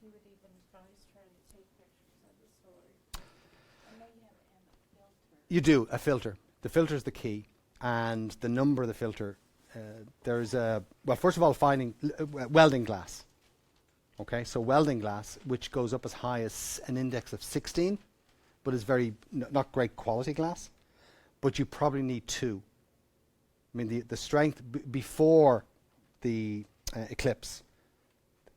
you would even advise trying to take pictures of the story. I know you have a filter. You do, a filter. The filter is the key. And the number of the filter, there's a, well, first of all, finding welding glass. Okay, so welding glass, which goes up as high as an index of 16, but is very, not great quality glass. But you probably need 2. I mean, the strength before the eclipse,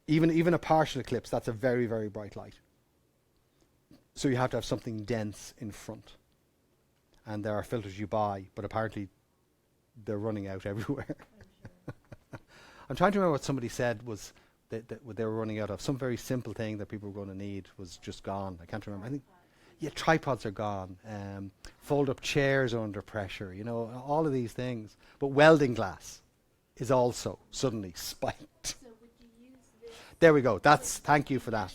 even a partial eclipse, that's a very, very bright light. So you have to have something dense in front. And there are filters you buy, but apparently they're running out everywhere. I'm trying to remember what somebody said was that they were running out of. Some very simple thing that people were going to need was just gone. I can't remember. I think, yeah, tripods are gone. Fold-up chairs are under pressure. You know, all of these things. But welding glass is also suddenly spiked. So would you use this? There we go. Thank you for that.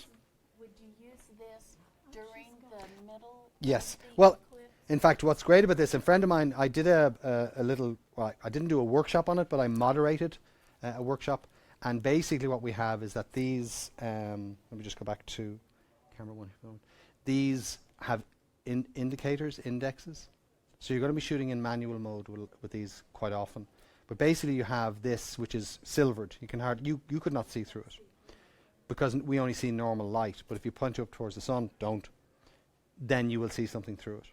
Would you use this during the middle? Yes. Of the Well, eclipse? in fact, what's great about this, a friend of mine, I did a little, well, I didn't do a workshop on it, but I moderated a workshop. And basically what we have is that these, let me just go back to camera 1. These have indicators, indexes. So you're going to be shooting in manual mode with these quite often. But basically you have this, which is silvered. You can you could not see through it because we only see normal light. But if you point up towards the sun, then you will see something through it.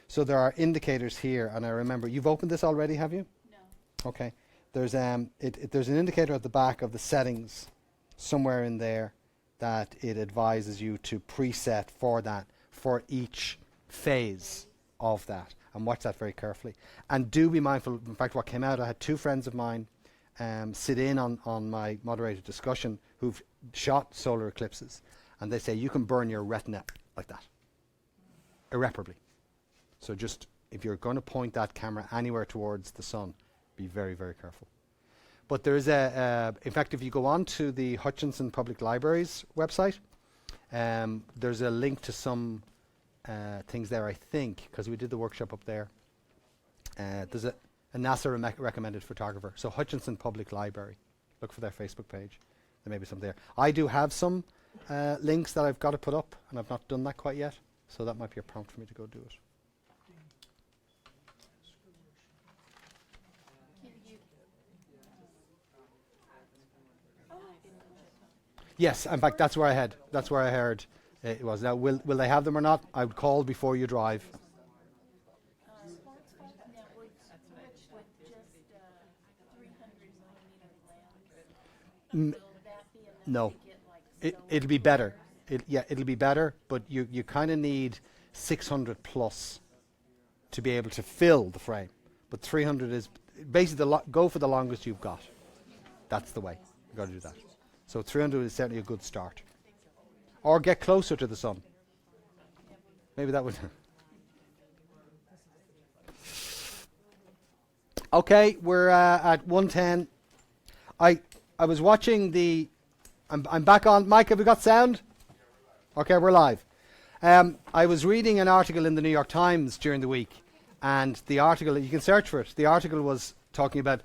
So there are indicators here, and I remember you've opened this already, have you? No. Okay. There's there's an indicator at the back of the settings somewhere in there that it advises you to preset for that for each phase of that, and watch that very carefully. And do be mindful. In fact, what came out, I had 2 friends of mine sit in on my moderated discussion who've shot solar eclipses, and they say you can burn your retina like that, irreparably. So just, if you're going to point that camera anywhere towards the sun, be very, very careful. But there is in fact, if you go on to the Hutchinson Public Library's website, there's a link to some things there, I think, because we did the workshop up there. There's a NASA recommended photographer. So Hutchinson Public Library. Look for their Facebook page. There may be some there. I do have some links that I've got to put up, and I've not done that quite yet. So that might be a prompt for me to go do it. Yes, in fact, that's where I heard it was. Now, will they have them or not? I would call before you drive. Now, would switch with just 300 millimeter lens? Will that be enough No, to get like it'll be better. It'll be better, but you kind of need 600 plus to be able to fill the frame. But 300 is basically go for the longest you've got. That's the way. You've got to do that. So 300 is certainly a good start. Or get closer to the sun. Maybe that would. Okay, we're at 110. I was watching the. I'm back on. Mike, have we got sound? Okay, we're live. I was reading an article in the New York Times during the week, and the article, you can search for it. The article was talking about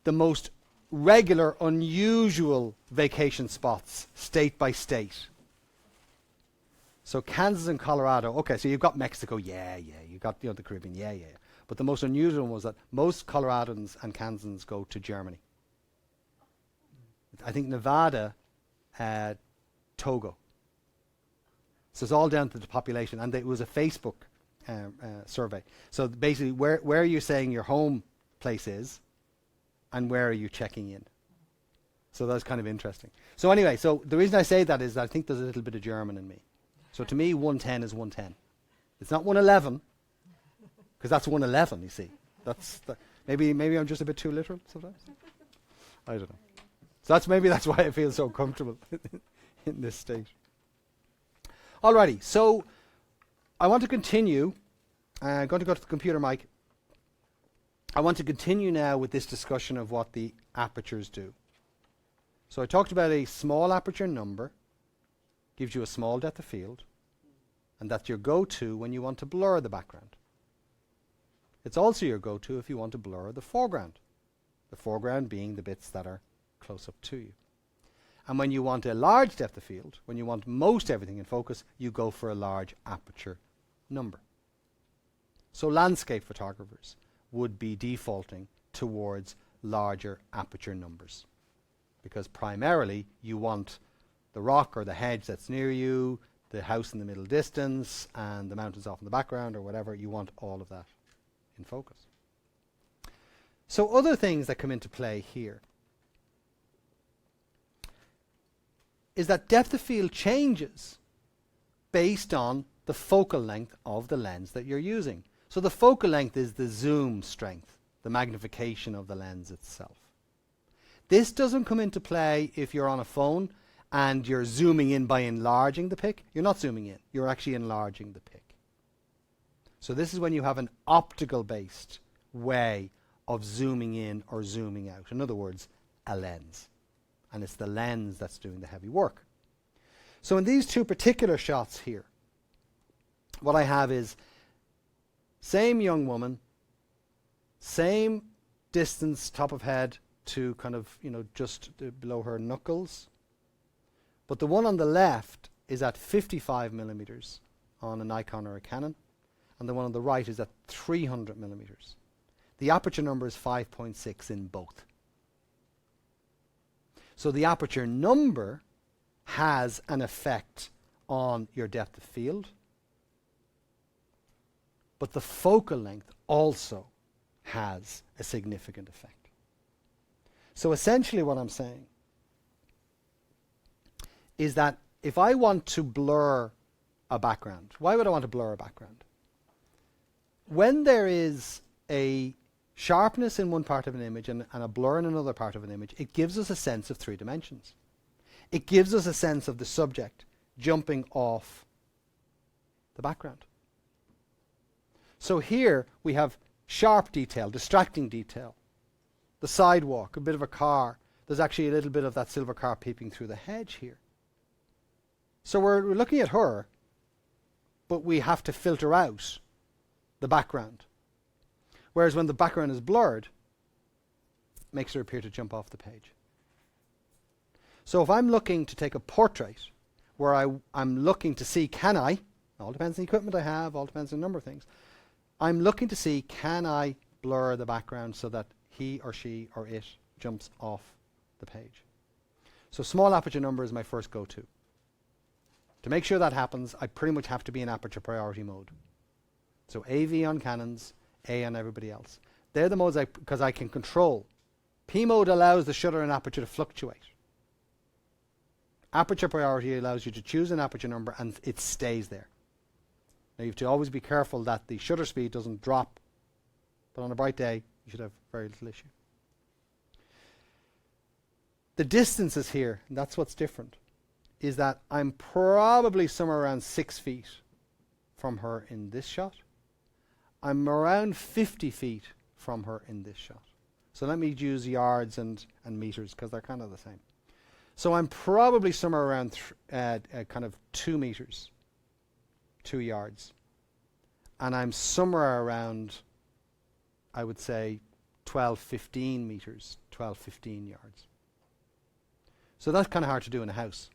the most regular, unusual vacation spots, state by state. So Kansas and Colorado. Okay, so you've got Mexico, yeah. You've got the Caribbean, yeah. But the most unusual one was that most Coloradans and Kansans go to Germany. I think Nevada, Togo. So it's all down to the population, and it was a Facebook survey. So basically, where are you saying your home place is, and where are you checking in? So that's kind of interesting. So anyway, so the reason I say that is that I think there's a little bit of German in me. So to me, 110 is 110. It's not 111, because that's 111, you see. Maybe I'm just a bit too literal sometimes. I don't know. So that's why I feel so comfortable in this state. Alrighty, so I want to continue. I'm going to go to the computer mic. I want to continue now with this discussion of what the apertures do. So I talked about a small aperture number, gives you a small depth of field, and that's your go-to when you want to blur the background. It's also your go-to if you want to blur the foreground being the bits that are close up to you. And when you want a large depth of field, when you want most everything in focus, you go for a large aperture number. So landscape photographers would be defaulting towards larger aperture numbers, because primarily you want the rock or the hedge that's near you, the house in the middle distance, and the mountains off in the background or whatever. You want all of that in focus. So other things that come into play here is that depth of field changes based on the focal length of the lens that you're using. So the focal length is the zoom strength, the magnification of the lens itself. This doesn't come into play if you're on a phone and you're zooming in by enlarging the pic. You're not zooming in, you're actually enlarging the pic. So this is when you have an optical based way of zooming in or zooming out. In other words, a lens. And it's the lens that's doing the heavy work. So in these two particular shots here, what I have is same young woman, same distance top of head to kind of, just below her knuckles. But the one on the left is at 55 millimeters on a Nikon or a Canon, and the one on the right is at 300 millimeters. The aperture number is 5.6 in both. So the aperture number has an effect on your depth of field, but the focal length also has a significant effect. So essentially what I'm saying is that if I want to blur a background, why would I want to blur a background? When there is a sharpness in one part of an image and a blur in another part of an image, it gives us a sense of 3 dimensions. It gives us a sense of the subject jumping off the background. So here we have sharp detail, distracting detail, the sidewalk, a bit of a car. There's actually a little bit of that silver car peeping through the hedge here. So we're looking at her, but we have to filter out the background. Whereas when the background is blurred, it makes her appear to jump off the page. So if I'm looking to take a portrait where I'm looking to see, can I, all depends on the equipment I have, all depends on a number of things, I'm looking to see, can I blur the background so that he or she or it jumps off the page. So small aperture number is my first go-to. To make sure that happens, I pretty much have to be in aperture priority mode. So AV on Canons, A on everybody else. They're the modes because I can control. P mode allows the shutter and aperture to fluctuate. Aperture priority allows you to choose an aperture number and it stays there. Now you have to always be careful that the shutter speed doesn't drop, but on a bright day you should have very little issue. The distances here, and that's what's different, is that I'm probably somewhere around 6 feet from her in this shot. I'm around 50 feet from her in this shot. So let me use yards and meters because they're kind of the same. So I'm probably somewhere around kind of 2 meters, 2 yards. And I'm somewhere around, I would say, 12, 15 meters, 12, 15 yards. So that's kind of hard to do in a house.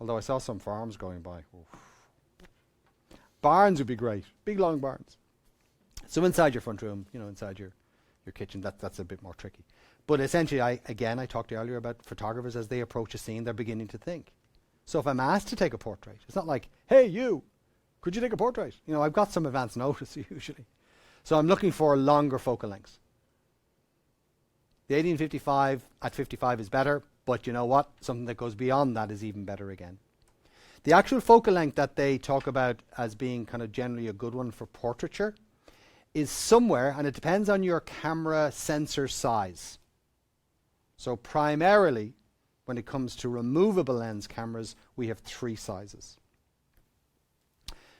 Although I saw some farms going by. Oof. Barns would be great. Big, long barns. So inside your front room, inside your kitchen, that's a bit more tricky. But essentially, I talked earlier about photographers as they approach a scene, they're beginning to think. So if I'm asked to take a portrait, it's not like, hey, you, could you take a portrait? I've got some advance notice usually. So I'm looking for longer focal lengths. The 1855 at 55 is better, but you know what? Something that goes beyond that is even better again. The actual focal length that they talk about as being kind of generally a good one for portraiture is somewhere, and it depends on your camera sensor size. So primarily, when it comes to removable lens cameras, we have 3 sizes.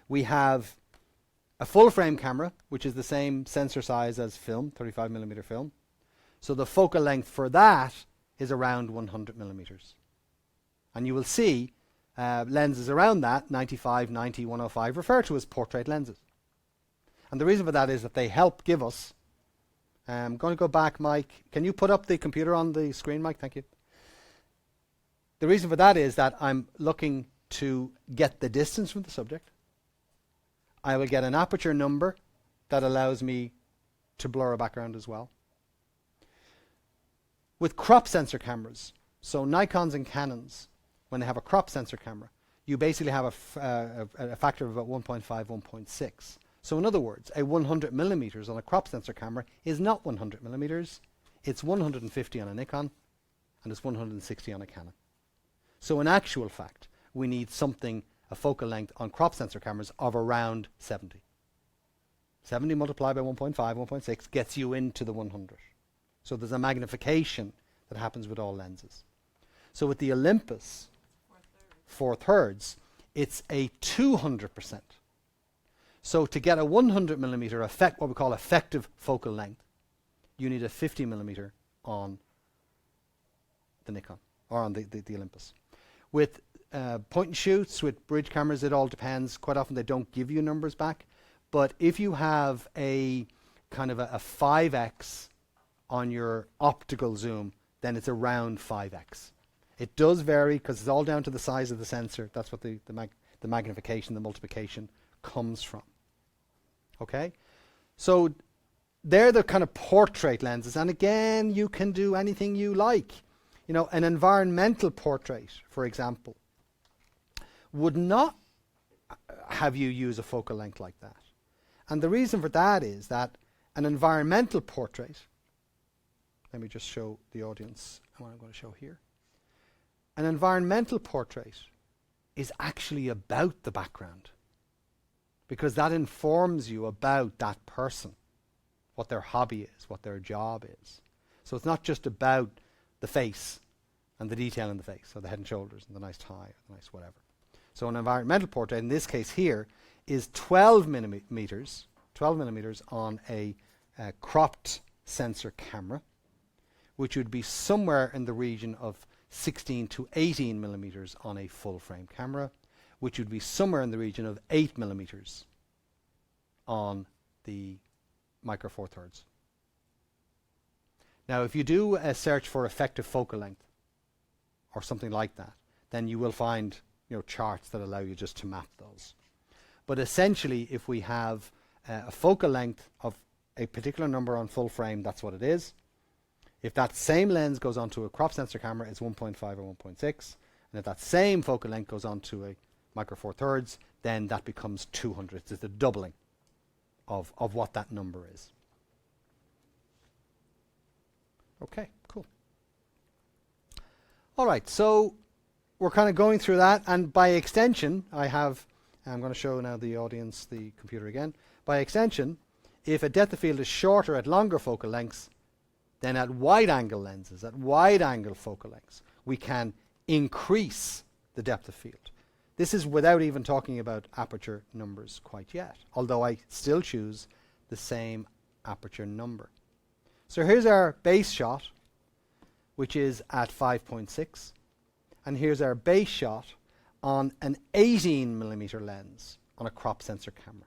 We have a full frame camera, which is the same sensor size as film, 35mm film. So the focal length for that is around 100 millimeters. And you will see lenses around that, 95, 90, 105, referred to as portrait lenses. And the reason for that is that they help give us, I'm going to go back, Mike. Can you put up the computer on the screen, Mike? Thank you. The reason for that is that I'm looking to get the distance from the subject. I will get an aperture number that allows me to blur a background as well. With crop sensor cameras, so Nikons and Canons, when they have a crop sensor camera, you basically have a factor of about 1.5, 1.6. So in other words, a 100 millimeters on a crop sensor camera is not 100 millimeters. It's 150 on a Nikon, and it's 160 on a Canon. So in actual fact, we need something, a focal length on crop sensor cameras of around 70. 70 multiplied by 1.5, 1.6 gets you into the 100. So there's a magnification that happens with all lenses. So with the Olympus 4/3, it's a 200%. So to get a 100 millimeter effect, what we call effective focal length, you need a 50 millimeter on the Nikon or on the Olympus. With point and shoots, with bridge cameras, it all depends. Quite often they don't give you numbers back. But if you have a kind of a 5x on your optical zoom, then it's around 5x. It does vary because it's all down to the size of the sensor. That's what the magnification, the multiplication comes from. Okay? So they're the kind of portrait lenses. And again, you can do anything you like. You know, an environmental portrait, for example, would not have you use a focal length like that. And the reason for that is that an environmental portrait, let me just show the audience what I'm going to show here. An environmental portrait is actually about the background, because that informs you about that person, what their hobby is, what their job is. So it's not just about the face and the detail in the face, or the head and shoulders and the nice tie, or the nice whatever. So an environmental portrait, in this case here, is 12 millimeters on a cropped sensor camera, which would be somewhere in the region of 16 to 18 millimeters on a full frame camera, which would be somewhere in the region of 8 millimeters on the Micro Four Thirds. Now, if you do a search for effective focal length or something like that, then you will find, you know, charts that allow you just to map those. But essentially, if we have a focal length of a particular number on full frame, that's what it is. If that same lens goes onto a crop sensor camera, it's 1.5 or 1.6. And if that same focal length goes onto a Micro Four Thirds, then that becomes 200. It's the doubling of what that number is. Okay, cool. All right, so we're kind of going through that, and by extension, I'm going to show now the audience the computer again. By extension, if a depth of field is shorter at longer focal lengths, then at wide-angle lenses, at wide-angle focal lengths, we can increase the depth of field. This is without even talking about aperture numbers quite yet, although I still choose the same aperture number. So here's our base shot, which is at 5.6. And here's our base shot on an 18 millimeter lens on a crop sensor camera.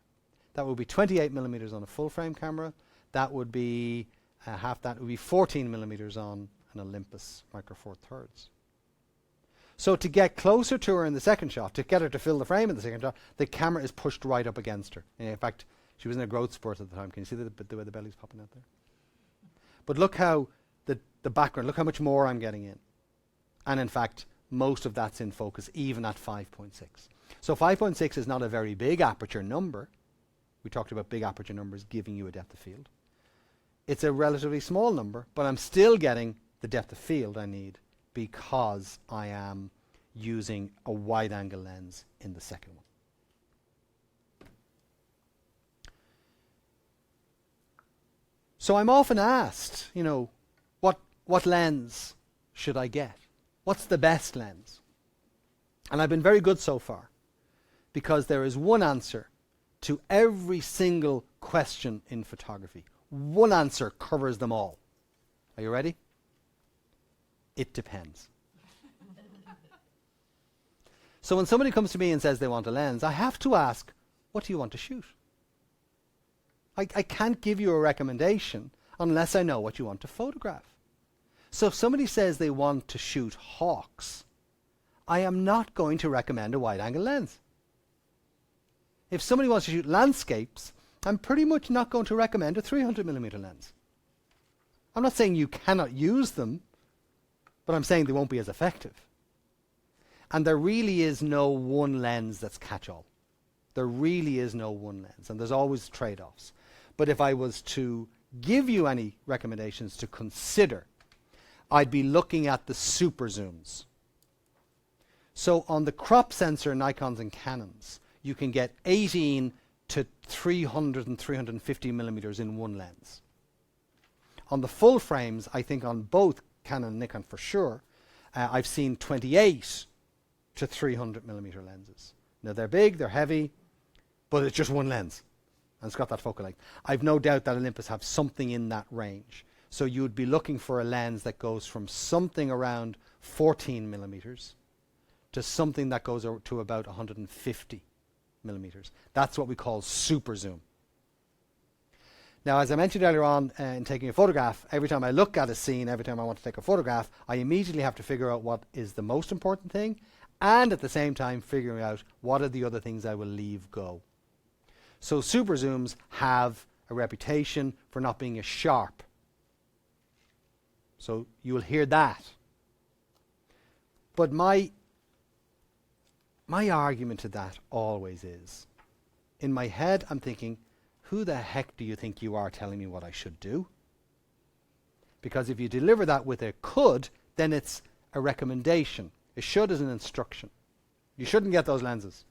That would be 28 millimeters on a full frame camera. That would be half that would be 14 millimeters on an Olympus Micro Four Thirds. So to get closer to her in the second shot, to get her to fill the frame in the second shot, the camera is pushed right up against her. And in fact, she was in a growth spurt at the time. Can you see the way the belly's popping out there? But look how the background, look how much more I'm getting in. And in fact, most of that's in focus, even at 5.6. So 5.6 is not a very big aperture number. We talked about big aperture numbers giving you a depth of field. It's a relatively small number, but I'm still getting the depth of field I need because I am using a wide-angle lens in the second one. So I'm often asked, you know, what lens should I get? What's the best lens? And I've been very good so far, because there is one answer to every single question in photography. One answer covers them all. Are you ready? It depends. So when somebody comes to me and says they want a lens, I have to ask, what do you want to shoot? I can't give you a recommendation unless I know what you want to photograph. So if somebody says they want to shoot hawks, I am not going to recommend a wide-angle lens. If somebody wants to shoot landscapes, I'm pretty much not going to recommend a 300mm lens. I'm not saying you cannot use them, but I'm saying they won't be as effective. And there really is no one lens that's catch-all. There really is no one lens, and there's always trade-offs. But if I was to give you any recommendations to consider, I'd be looking at the super zooms. So on the crop sensor Nikons and Canons, you can get 18 to 300 and 350 millimeters in one lens. On the full frames, I think on both Canon and Nikon for sure, I've seen 28 to 300 millimeter lenses. Now they're big, they're heavy, but it's just one lens. And it's got that focal length. I've no doubt that Olympus have something in that range. So you would be looking for a lens that goes from something around 14 millimeters to something that goes to about 150 millimeters. That's what we call super zoom. Now, as I mentioned earlier on in taking a photograph, every time I look at a scene, every time I want to take a photograph, I immediately have to figure out what is the most important thing, and at the same time figuring out what are the other things I will leave go. So super zooms have a reputation for not being as sharp. So you will hear that. But my argument to that always is, in my head I'm thinking, who the heck do you think you are telling me what I should do? Because if you deliver that with a could, then it's a recommendation. A should is an instruction. You shouldn't get those lenses.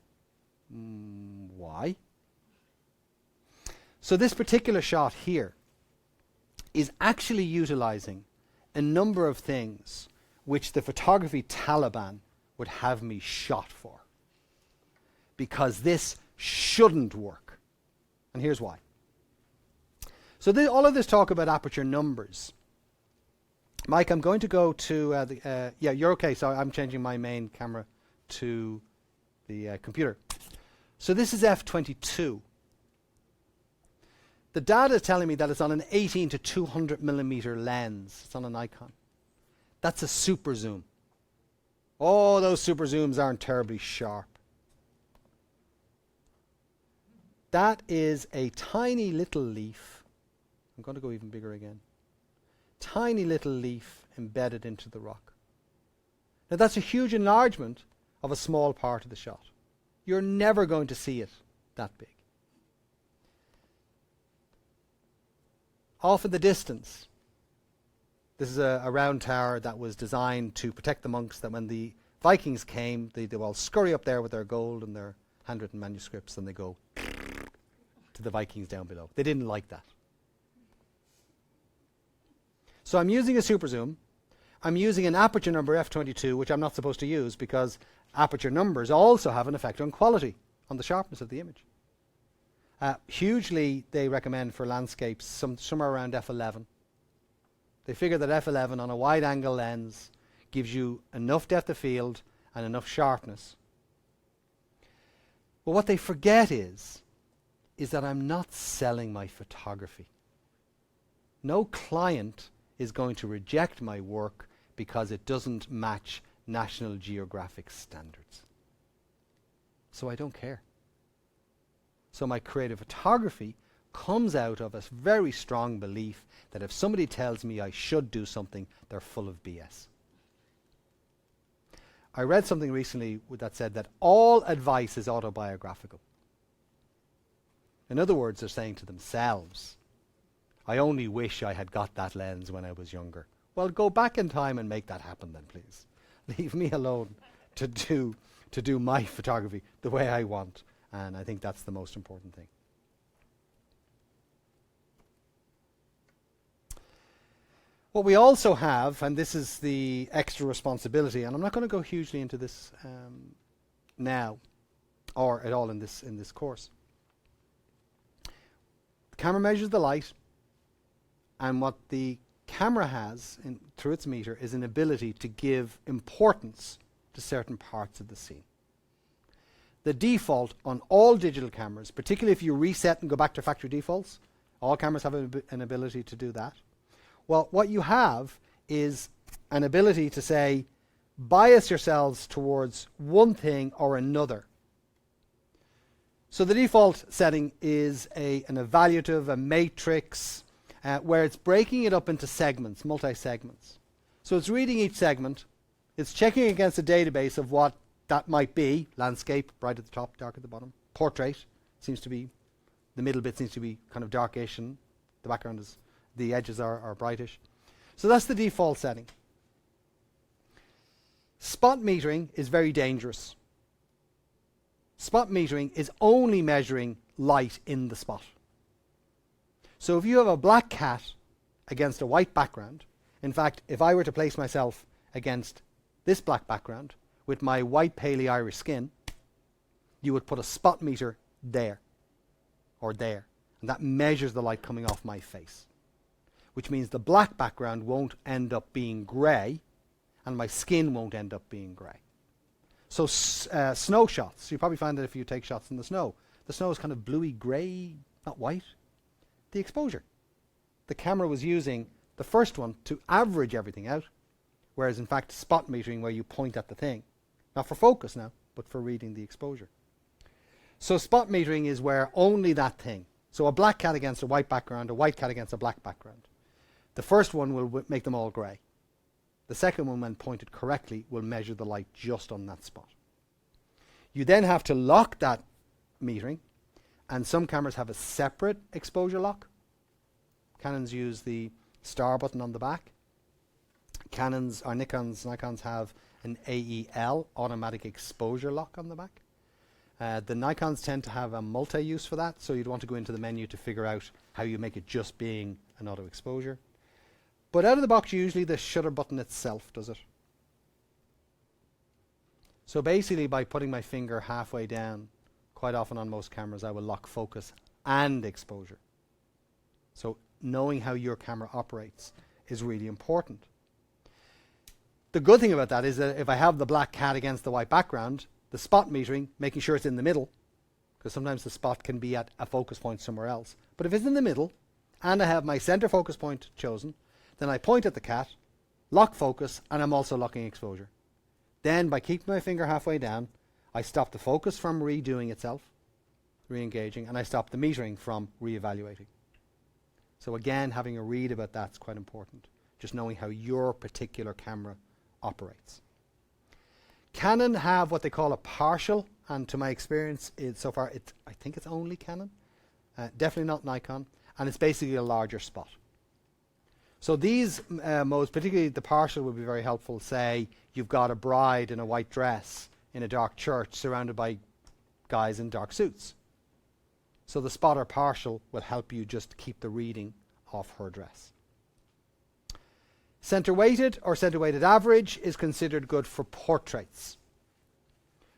Why? So this particular shot here is actually utilizing a number of things which the photography Taliban would have me shot for. Because this shouldn't work. And here's why. So all of this talk about aperture numbers. Mike, I'm going to go to yeah, you're okay. So I'm changing my main camera to the computer. So this is f22. The data is telling me that it's on an 18 to 200 millimeter lens. It's on a Nikon. That's a super zoom. Oh, those super zooms aren't terribly sharp. That is a tiny little leaf. I'm going to go even bigger again. Tiny little leaf embedded into the rock. Now that's a huge enlargement of a small part of the shot. You're never going to see it that big. Off in the distance, this is a round tower that was designed to protect the monks, that when the Vikings came, they all scurry up there with their gold and their handwritten manuscripts, and they go to the Vikings down below. They didn't like that. So I'm using a super zoom. I'm using an aperture number f22, which I'm not supposed to use because aperture numbers also have an effect on quality, on the sharpness of the image. Hugely, they recommend for landscapes somewhere around f11. They figure that f11 on a wide-angle lens gives you enough depth of field and enough sharpness. But what they forget is that I'm not selling my photography. No client is going to reject my work because it doesn't match National Geographic standards. So I don't care. So my creative photography comes out of a very strong belief that if somebody tells me I should do something, they're full of BS. I read something recently that said that all advice is autobiographical. In other words, they're saying to themselves, I only wish I had got that lens when I was younger. Well, go back in time and make that happen then, please. Leave me alone to do my photography the way I want. And I think that's the most important thing. What we also have, and this is the extra responsibility, and I'm not going to go hugely into this now or at all in this course. The camera measures the light, and what the camera has through its meter is an ability to give importance to certain parts of the scene. The default on all digital cameras, particularly if you reset and go back to factory defaults, all cameras have an ability to do that. Well, what you have is an ability to say, bias yourselves towards one thing or another. So the default setting is an evaluative, a matrix, where it's breaking it up into segments, multi-segments. So it's reading each segment, it's checking against a database of what that might be. Landscape, bright at the top, dark at the bottom. Portrait, seems to be, the middle bit seems to be kind of darkish, and the background is, the edges are brightish. So that's the default setting. Spot metering is very dangerous. Spot metering is only measuring light in the spot. So if you have a black cat against a white background, in fact, if I were to place myself against this black background with my white paley Irish skin, you would put a spot meter there or there, and that measures the light coming off my face, which means the black background won't end up being grey and my skin won't end up being grey. So snow shots, you probably find that if you take shots in the snow is kind of bluey grey, not white. The exposure. The camera was using the first one to average everything out, whereas in fact spot metering, where you point at the thing, not for focus now, but for reading the exposure. So spot metering is where only that thing, so a black cat against a white background, a white cat against a black background, the first one will make them all grey. The second one, when pointed correctly, will measure the light just on that spot. You then have to lock that metering, and some cameras have a separate exposure lock. Canons use the star button on the back. Canons or Nikons have an AEL, automatic exposure lock, on the back. The Nikons tend to have a multi-use for that, so you'd want to go into the menu to figure out how you make it just being an auto exposure. But out of the box, usually the shutter button itself does it. So basically, by putting my finger halfway down, quite often on most cameras, I will lock focus and exposure. So knowing how your camera operates is really important. The good thing about that is that if I have the black cat against the white background, the spot metering, making sure it's in the middle, because sometimes the spot can be at a focus point somewhere else. But if it's in the middle, and I have my center focus point chosen, then I point at the cat, lock focus, and I'm also locking exposure. Then, by keeping my finger halfway down, I stop the focus from redoing itself, re-engaging, and I stop the metering from re-evaluating. So again, having a read about that's quite important. Just knowing how your particular camera operates. Canon have what they call a partial, and to my experience, so far, I think it's only Canon. Definitely not Nikon, and it's basically a larger spot. So these modes, particularly the partial, would be very helpful. Say you've got a bride in a white dress in a dark church surrounded by guys in dark suits. So the spotter partial will help you just keep the reading of her dress. Center weighted or center weighted average is considered good for portraits.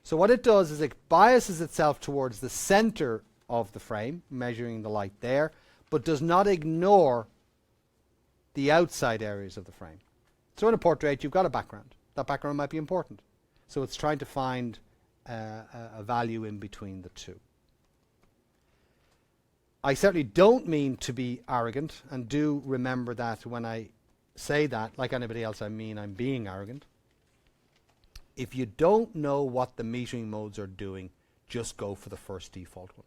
So what it does is it biases itself towards the center of the frame, measuring the light there, but does not ignore the outside areas of the frame. So in a portrait, you've got a background. That background might be important. So it's trying to find a value in between the two. I certainly don't mean to be arrogant, and do remember that when I say that, like anybody else, I mean I'm being arrogant. If you don't know what the metering modes are doing, just go for the first default one.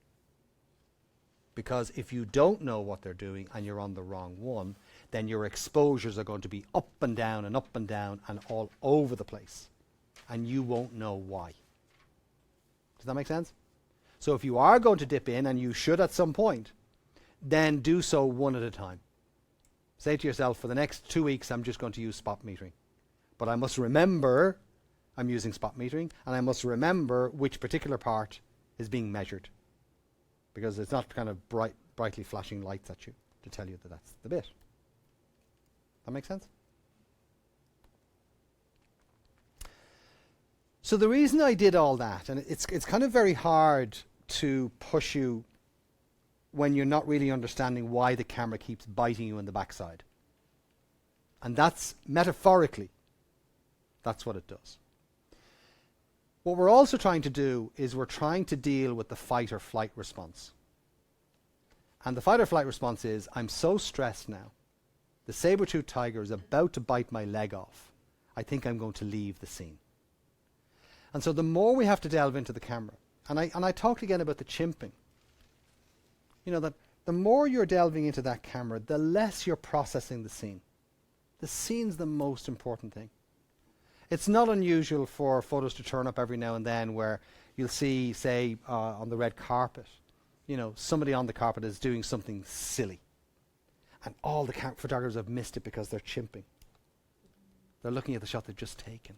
Because if you don't know what they're doing and you're on the wrong one, then your exposures are going to be up and down and all over the place. And you won't know why. Does that make sense? So if you are going to dip in, and you should at some point, then do so one at a time. Say to yourself, for the next 2 weeks, I'm just going to use spot metering. But I must remember I'm using spot metering, and I must remember which particular part is being measured. Because it's not kind of brightly flashing lights at you to tell you that that's the bit. That make sense? So the reason I did all that, and it's kind of very hard to push you when you're not really understanding why the camera keeps biting you in the backside. And that's metaphorically, that's what it does. What we're also trying to do is we're trying to deal with the fight or flight response. And the fight or flight response is, I'm so stressed now. The saber-toothed tiger is about to bite my leg off. I think I'm going to leave the scene. And so the more we have to delve into the camera, and I talked again about the chimping, you know, that the more you're delving into that camera, the less you're processing the scene. The scene's the most important thing. It's not unusual for photos to turn up every now and then where you'll see, say, on the red carpet, you know, somebody on the carpet is doing something silly. And all the photographers have missed it because they're chimping. They're looking at the shot they've just taken.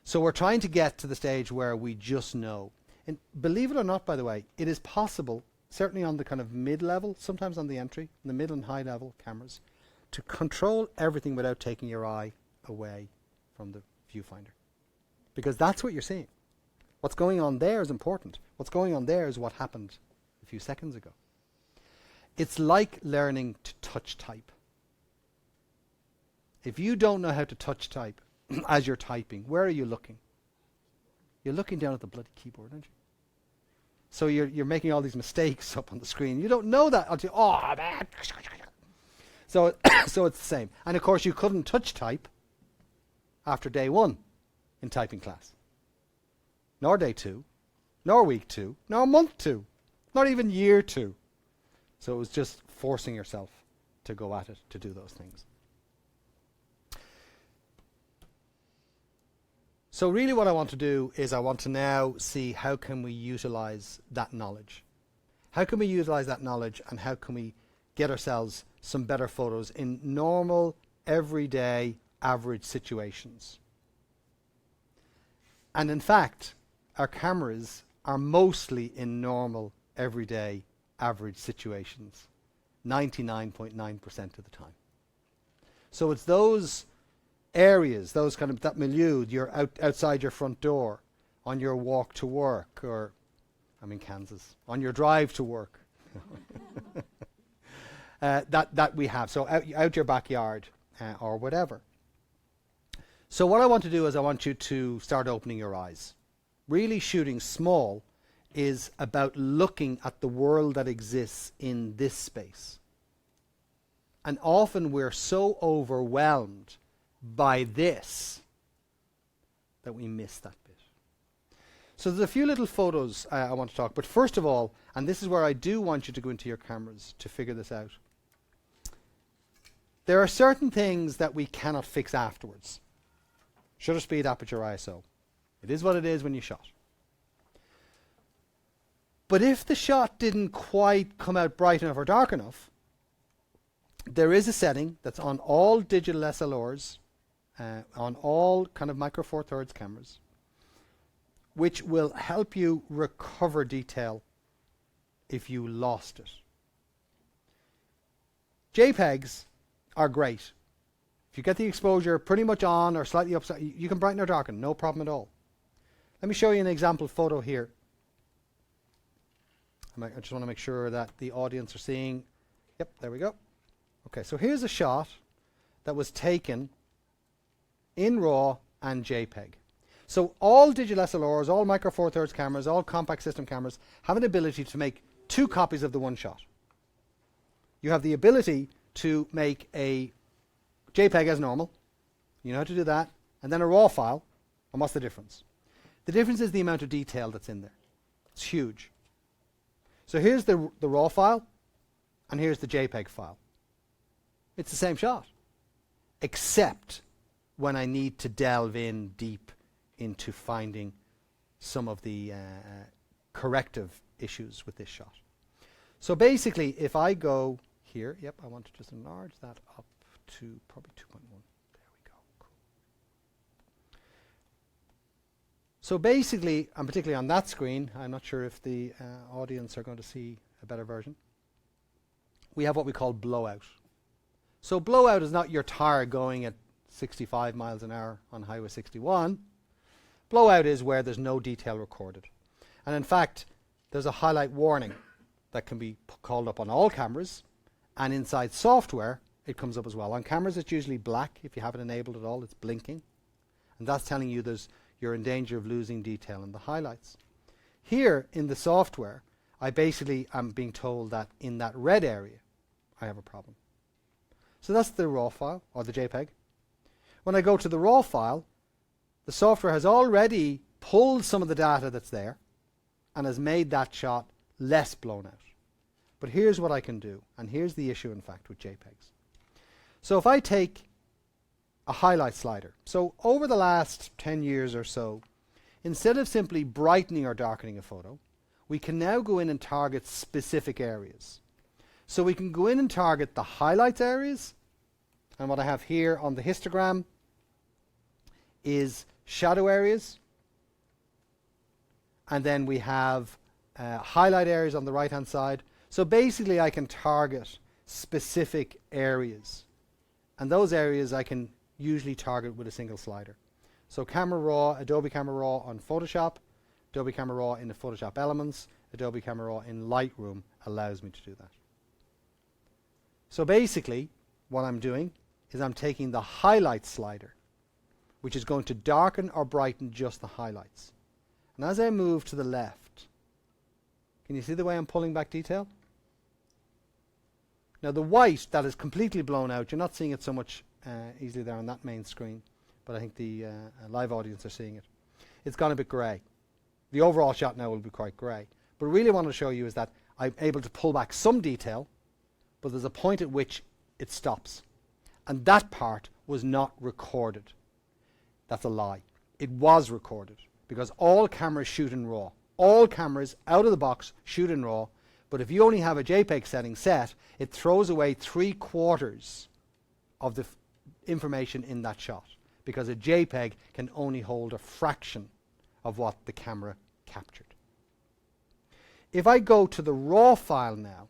So we're trying to get to the stage where we just know. And believe it or not, by the way, it is possible, certainly on the kind of mid-level, sometimes on the entry, the mid and high-level cameras, to control everything without taking your eye away from the viewfinder. Because that's what you're seeing. What's going on there is important. What's going on there is what happened a few seconds ago. It's like learning to touch type. If you don't know how to touch type as you're typing, where are you looking? You're looking down at the bloody keyboard, aren't you? So you're making all these mistakes up on the screen. You don't know that until, oh, man. So it's the same. And of course, you couldn't touch type after day 1 in typing class. Nor day 2, nor week 2, nor month 2, not even year 2. So it was just forcing yourself to go at it, to do those things. So really what I want to do is I want to now see how can we utilize that knowledge. How can we utilize that knowledge and how can we get ourselves some better photos in normal, everyday, average situations. And in fact, our cameras are mostly in normal, everyday, average situations, 99.9% of the time. So it's those areas, those kind of, that milieu, you're outside your front door, on your walk to work, or, I'm in Kansas, on your drive to work, that we have. So out your backyard or whatever. So what I want to do is I want you to start opening your eyes. Really shooting small is about looking at the world that exists in this space. And often we're so overwhelmed by this that we miss that bit. So there's a few little photos I want to talk, but first of all, and this is where I do want you to go into your cameras to figure this out. There are certain things that we cannot fix afterwards. Shutter speed, aperture, ISO. It is what it is when you shot. But if the shot didn't quite come out bright enough or dark enough, there is a setting that's on all digital SLRs, on all kind of micro four thirds cameras, which will help you recover detail if you lost it. JPEGs are great. If you get the exposure pretty much on or slightly upside, you can brighten or darken, no problem at all. Let me show you an example photo here. I just want to make sure that the audience are seeing. Yep, there we go. Okay, so here's a shot that was taken in RAW and JPEG. So all digital SLRs, all micro four thirds cameras, all compact system cameras have an ability to make 2 copies of the one shot. You have the ability to make a JPEG as normal. You know how to do that. And then a RAW file. And what's the difference? The difference is the amount of detail that's in there. It's huge. So here's the RAW file, and here's the JPEG file. It's the same shot, except when I need to delve in deep into finding some of the corrective issues with this shot. So basically, if I go here, yep, I want to just enlarge that up to probably 2.1. There we go. Cool. So basically, and particularly on that screen, I'm not sure if the audience are going to see a better version. We have what we call blowout. So blowout is not your tire going at 65 miles an hour on Highway 61. Blowout is where there's no detail recorded. And in fact, there's a highlight warning that can be called up on all cameras, and inside software it comes up as well. On cameras it's usually black. If you have it enabled at all, it's blinking, and that's telling you you're in danger of losing detail in the highlights. Here in the software, I basically am being told that in that red area I have a problem. So that's the RAW file, or the JPEG. When I go to the raw file, the software has already pulled some of the data that's there and has made that shot less blown out. But here's what I can do, and here's the issue, in fact, with JPEGs. So if I take a highlight slider, so over the last 10 years or so, instead of simply brightening or darkening a photo, we can now go in and target specific areas. So we can go in and target the highlights areas, and what I have here on the histogram is shadow areas, and then we have highlight areas on the right hand side. So basically I can target specific areas, and those areas I can usually target with a single slider. So Camera Raw, Adobe Camera Raw on Photoshop, Adobe Camera Raw in the Photoshop Elements, Adobe Camera Raw in Lightroom allows me to do that. So basically what I'm doing is I'm taking the highlight slider, which is going to darken or brighten just the highlights. And as I move to the left, can you see the way I'm pulling back detail? Now the white that is completely blown out, you're not seeing it so much easily there on that main screen, but I think the live audience are seeing it. It's gone a bit grey. The overall shot now will be quite grey. But really what I want to show you is that I'm able to pull back some detail, but there's a point at which it stops. And that part was not recorded. That's a lie. It was recorded, because all cameras shoot in RAW. All cameras out of the box shoot in RAW, but if you only have a JPEG setting set, it throws away 3/4 of the information in that shot, because a JPEG can only hold a fraction of what the camera captured. If I go to the RAW file now,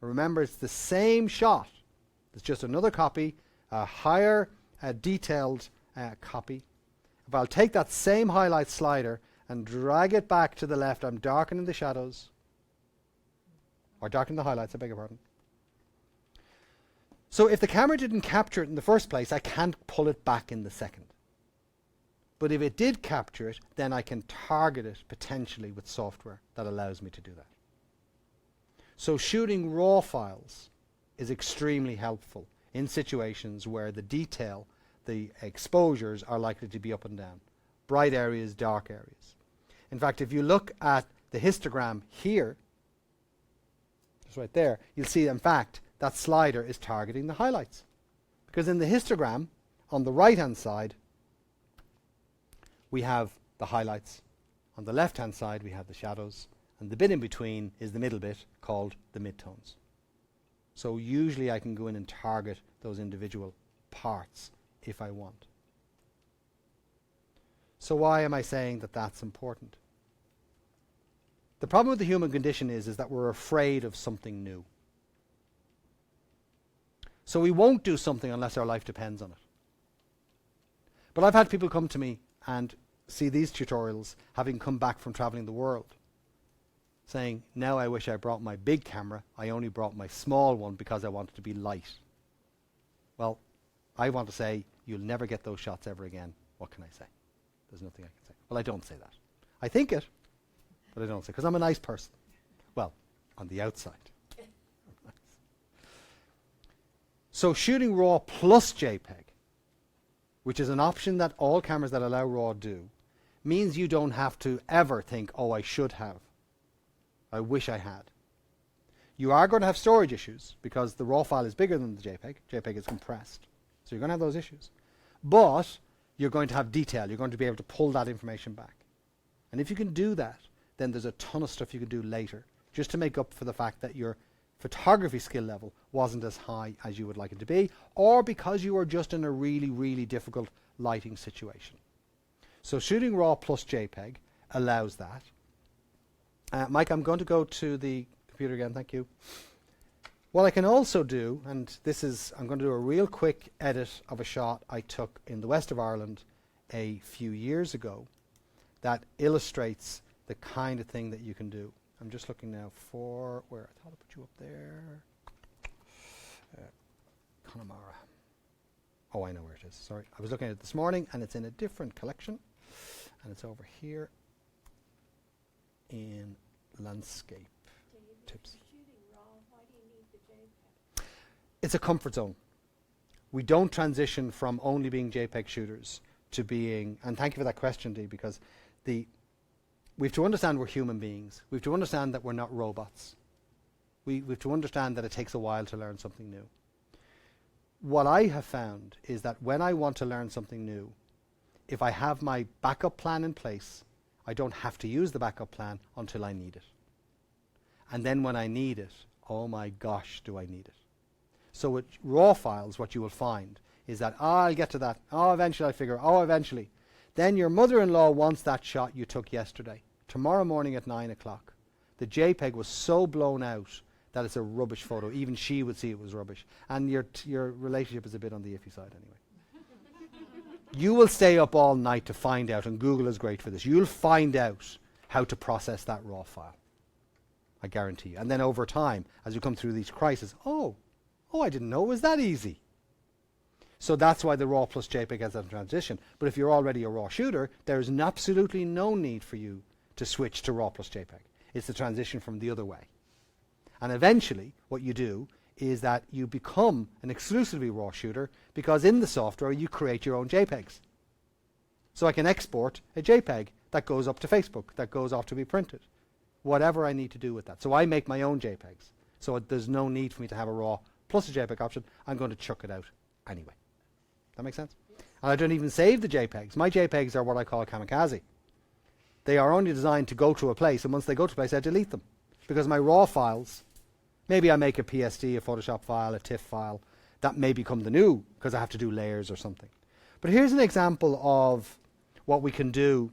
remember it's the same shot, it's just another copy, a higher detailed copy. If I'll take that same highlight slider and drag it back to the left, I'm darkening the shadows, or darkening the highlights, I beg your pardon. So if the camera didn't capture it in the first place, I can't pull it back in the second. But if it did capture it, then I can target it potentially with software that allows me to do that. So shooting RAW files is extremely helpful in situations where the detail, the exposures are likely to be up and down. Bright areas, dark areas. In fact, if you look at the histogram here, just right there, you'll see, in fact, that slider is targeting the highlights. Because in the histogram, on the right-hand side, we have the highlights. On the left-hand side, we have the shadows. And the bit in between is the middle bit, called the midtones. So usually I can go in and target those individual parts if I want. So why am I saying that that's important? The problem with the human condition is that we're afraid of something new. So we won't do something unless our life depends on it. But I've had people come to me and see these tutorials having come back from traveling the world, saying, now I wish I brought my big camera. I only brought my small one because I wanted to be light. Well, I want to say, you'll never get those shots ever again. What can I say? There's nothing I can say. Well, I don't say that. I think it, but I don't say it, because I'm a nice person. Well, on the outside. So shooting RAW plus JPEG, which is an option that all cameras that allow RAW do, means you don't have to ever think, oh, I should have. I wish I had. You are going to have storage issues because the RAW file is bigger than the JPEG. JPEG is compressed. So you're going to have those issues. But you're going to have detail. You're going to be able to pull that information back. And if you can do that, then there's a ton of stuff you can do later, just to make up for the fact that your photography skill level wasn't as high as you would like it to be, or because you were just in a really, really difficult lighting situation. So shooting RAW plus JPEG allows that. Mike, I'm going to go to the computer again, thank you. What I can also do, and this is, I'm going to do a real quick edit of a shot I took in the west of Ireland a few years ago that illustrates the kind of thing that you can do. I'm just looking now for where I thought I put you up there. Connemara. Oh, I know where it is. Sorry. I was looking at it this morning and it's in a different collection. And it's over here in landscape tips. Shooting RAW, why do you need the JPEG? It's a comfort zone. We don't transition from only being JPEG shooters to being, and thank you for that question, Dee, because we have to understand we're human beings. We have to understand that we're not robots. We have to understand that it takes a while to learn something new. What I have found is that when I want to learn something new, if I have my backup plan in place, I don't have to use the backup plan until I need it. And then when I need it, oh my gosh, do I need it. So with raw files, what you will find is that, I'll get to that. Eventually I'll figure, eventually. Then your mother-in-law wants that shot you took yesterday. Tomorrow morning at 9 o'clock. The JPEG was so blown out that it's a rubbish photo. Even she would see it was rubbish. And your relationship is a bit on the iffy side anyway. You will stay up all night to find out, and Google is great for this. You'll find out how to process that raw file. I guarantee you. And then over time, as you come through these crises, I didn't know it was that easy. So that's why the RAW plus JPEG has that transition. But if you're already a RAW shooter, there's absolutely no need for you to switch to RAW plus JPEG. It's the transition from the other way. And eventually, what you do is that you become an exclusively RAW shooter because in the software you create your own JPEGs. So I can export a JPEG that goes up to Facebook, that goes off to be printed. Whatever I need to do with that. So I make my own JPEGs. So there's no need for me to have a RAW plus a JPEG option. I'm going to chuck it out anyway. That makes sense? Yes. And I don't even save the JPEGs. My JPEGs are what I call kamikaze. They are only designed to go to a place, and once they go to a place, I delete them. Because my RAW files, maybe I make a PSD, a Photoshop file, a TIFF file, that may become the new, because I have to do layers or something. But here's an example of what we can do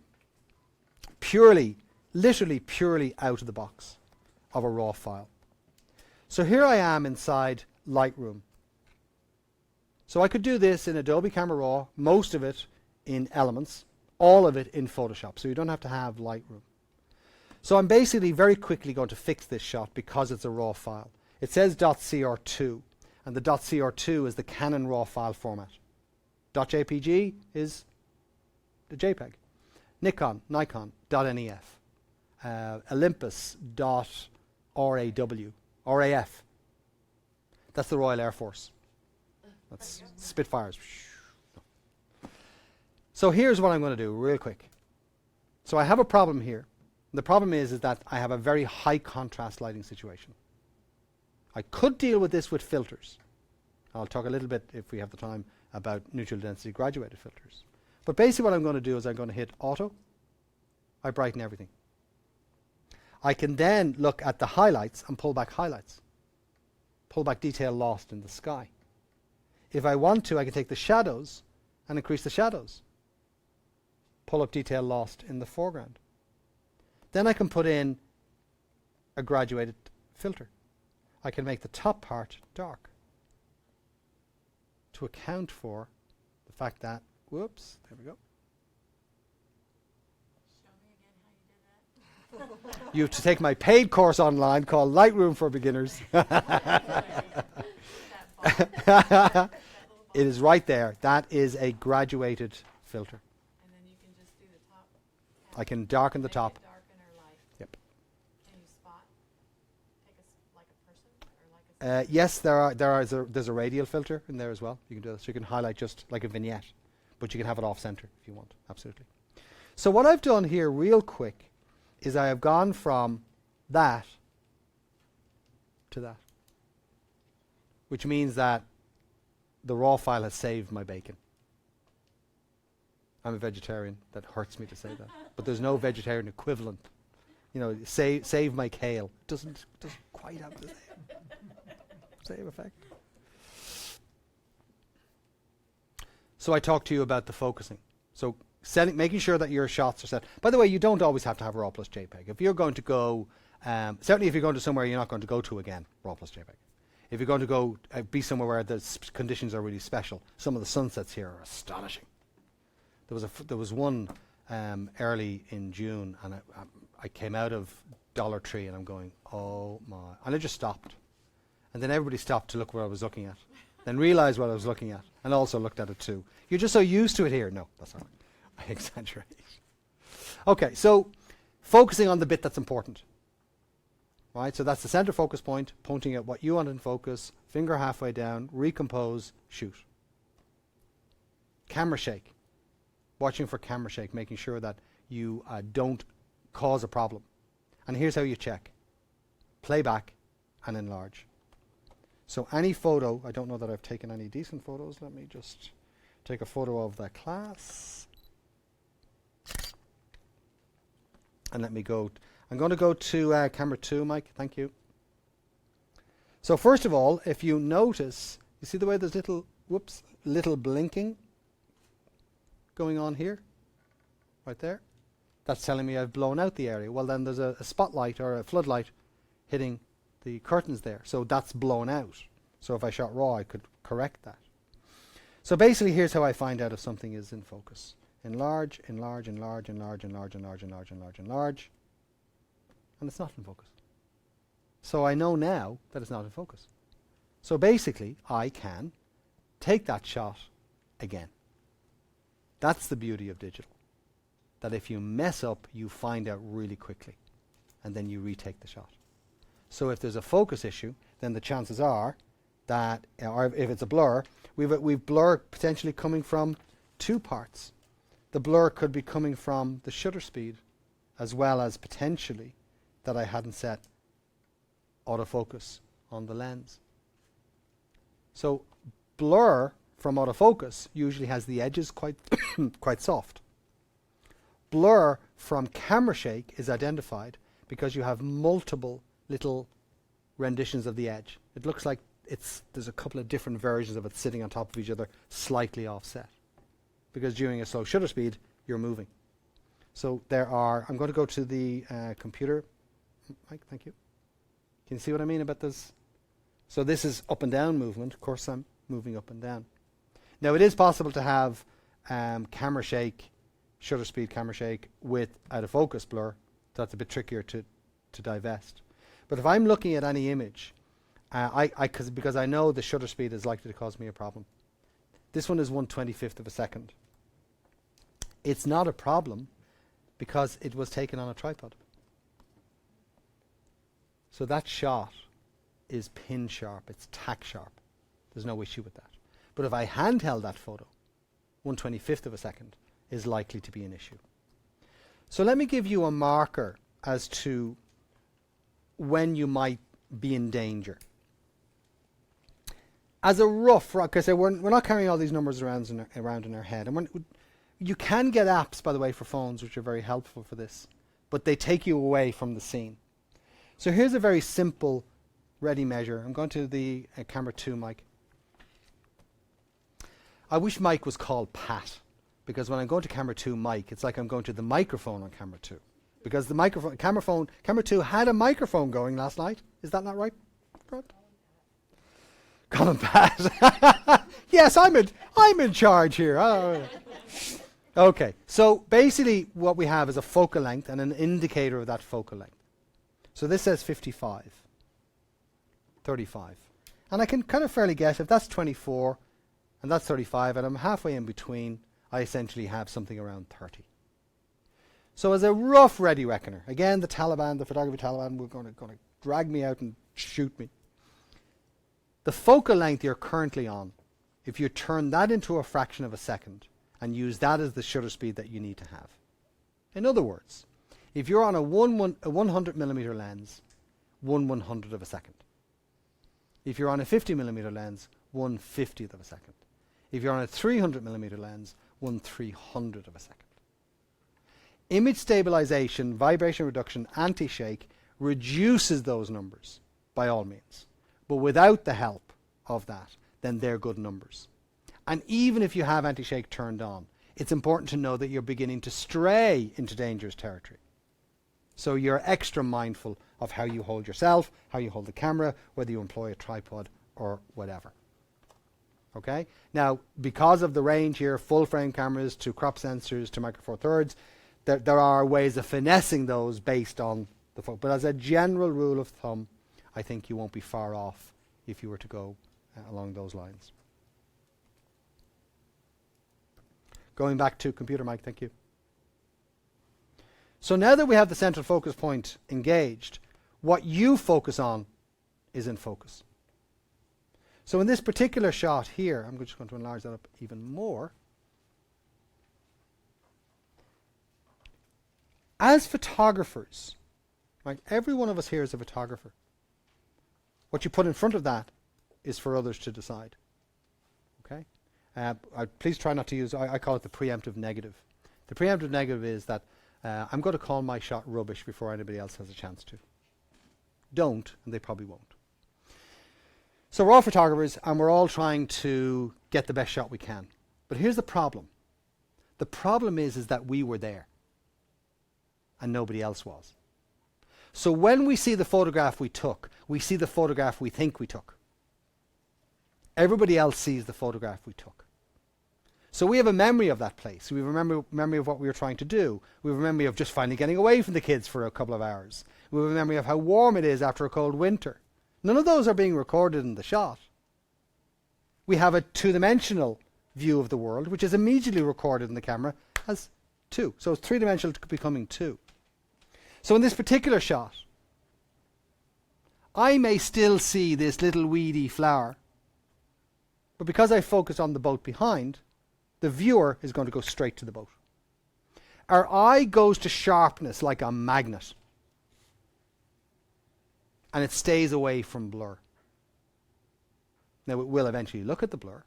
purely, literally purely out of the box of a RAW file. So here I am inside Lightroom. So I could do this in Adobe Camera Raw, most of it in Elements, all of it in Photoshop. So you don't have to have Lightroom. So I'm basically very quickly going to fix this shot because it's a RAW file. It says .cr2, and the .cr2 is the Canon RAW file format. .jpg is the JPEG. Nikon .nef. Olympus .RAF. That's the Royal Air Force. That's Spitfires. So here's what I'm going to do real quick. So I have a problem here. The problem is that I have a very high contrast lighting situation. I could deal with this with filters. I'll talk a little bit, if we have the time, about neutral density graduated filters. But basically what I'm going to do is I'm going to hit auto. I brighten everything. I can then look at the highlights and pull back highlights. Pull back detail lost in the sky. If I want to, I can take the shadows and increase the shadows. Pull up detail lost in the foreground. Then I can put in a graduated filter. I can make the top part dark to account for the fact that, whoops, there we go. Show me again how you did that. You have to take my paid course online called Lightroom for Beginners. It is right there. That is a graduated filter. And then you can just do the top. I can darken the top. Darken or light. Yep. Can you spot? Like a person or like a yes, there's a radial filter in there as well. You can do that. So you can highlight just like a vignette, but you can have it off center if you want. Absolutely. So what I've done here real quick is I have gone from that to that, which means that the RAW file has saved my bacon. I'm a vegetarian. That hurts me to say that. But there's no vegetarian equivalent. You know, save my kale. Doesn't quite have the same effect. So I talked to you about the focusing. So making sure that your shots are set. By the way, you don't always have to have RAW plus JPEG. If you're going to go, certainly if you're going to somewhere you're not going to go to again, RAW plus JPEG. If you're going to go be somewhere where the conditions are really special, some of the sunsets here are astonishing. There was one early in June, and I came out of Dollar Tree, and I'm going, oh my! And I just stopped, and then everybody stopped to look what I was looking at, then realised what I was looking at, and also looked at it too. You're just so used to it here. No, that's not right. I exaggerate. Okay, so focusing on the bit that's important. Right, so that's the center focus point, pointing at what you want in focus, finger halfway down, recompose, shoot. camera shake. Watching for camera shake, making sure that you don't cause a problem. And here's how you check. Playback and enlarge. So any photo, I don't know that I've taken any decent photos. Let me just take a photo of that class. And let me go. I'm going to go to camera 2, Mike. Thank you. So first of all, if you notice, you see the way there's little blinking going on here? Right there? That's telling me I've blown out the area. Well, then there's a spotlight or a floodlight hitting the curtains there. So that's blown out. So if I shot raw, I could correct that. So basically, here's how I find out if something is in focus. Enlarge, enlarge, enlarge, enlarge, enlarge, enlarge, enlarge, enlarge, enlarge. And it's not in focus. So I know now that it's not in focus. So basically, I can take that shot again. That's the beauty of digital. That if you mess up, you find out really quickly. And then you retake the shot. So if there's a focus issue, then the chances are that, or if it's a blur, we've blur potentially coming from two parts. The blur could be coming from the shutter speed, as well as potentially that I hadn't set autofocus on the lens. So blur from autofocus usually has the edges quite quite soft. Blur from camera shake is identified because you have multiple little renditions of the edge. It looks like there's a couple of different versions of it sitting on top of each other, slightly offset. Because during a slow shutter speed, you're moving. So I'm going to go to the computer. Mike, thank you. Can you see what I mean about this? So this is up and down movement. Of course, I'm moving up and down. Now, it is possible to have camera shake, shutter speed camera shake with out of focus blur. That's a bit trickier to divest. But if I'm looking at any image, because I know the shutter speed is likely to cause me a problem. This one is 1/25 of a second. It's not a problem because it was taken on a tripod. So that shot is pin sharp, it's tack sharp. There's no issue with that. But if I handheld that photo, 1/25 of a second is likely to be an issue. So let me give you a marker as to when you might be in danger. As a rough, because we're not carrying all these numbers around in our head. And you can get apps, by the way, for phones, which are very helpful for this. But they take you away from the scene. So here's a very simple ready measure. I'm going to the camera 2, Mike. I wish Mike was called Pat. Because when I'm going to camera 2, Mike, it's like I'm going to the microphone on camera 2. Because the camera 2 had a microphone going last night. Is that not right? Call him Pat. Yes, I'm in charge here. Oh. Okay, so basically what we have is a focal length and an indicator of that focal length. So this says 55, 35. And I can kind of fairly guess if that's 24 and that's 35 and I'm halfway in between, I essentially have something around 30. So as a rough ready reckoner, again, the photography Taliban, we're going to drag me out and shoot me. The focal length you're currently on, if you turn that into a fraction of a second and use that as the shutter speed that you need to have. In other words, if you're on a 100 millimeter lens, 1/100th of a second. If you're on a 50 millimeter lens, 1/50th of a second. If you're on a 300 millimeter lens, 1/300th of a second. Image stabilization, vibration reduction, anti-shake reduces those numbers by all means. But without the help of that, then they're good numbers. And even if you have anti-shake turned on, it's important to know that you're beginning to stray into dangerous territory. So you're extra mindful of how you hold yourself, how you hold the camera, whether you employ a tripod or whatever. Okay? Now, because of the range here, full frame cameras to crop sensors to micro four thirds, there are ways of finessing those based on the photo. But as a general rule of thumb, I think you won't be far off if you were to go along those lines. Going back to computer, Mike, thank you. So now that we have the central focus point engaged, what you focus on is in focus. So in this particular shot here, I'm just going to enlarge that up even more. As photographers, right, every one of us here is a photographer. What you put in front of that is for others to decide. Okay? Please try not to use, I call it the preemptive negative. The preemptive negative is that I'm going to call my shot rubbish before anybody else has a chance to. Don't, and they probably won't. So we're all photographers, and we're all trying to get the best shot we can. But here's the problem. The problem is that we were there, and nobody else was. So when we see the photograph we took, we see the photograph we think we took. Everybody else sees the photograph we took. So we have a memory of that place. We have a memory of what we were trying to do. We have a memory of just finally getting away from the kids for a couple of hours. We have a memory of how warm it is after a cold winter. None of those are being recorded in the shot. We have a two-dimensional view of the world, which is immediately recorded in the camera as 2. So it's three-dimensional becoming 2. So in this particular shot, I may still see this little weedy flower, but because I focus on the boat behind, the viewer is going to go straight to the boat. Our eye goes to sharpness like a magnet, and it stays away from blur. Now it will eventually look at the blur.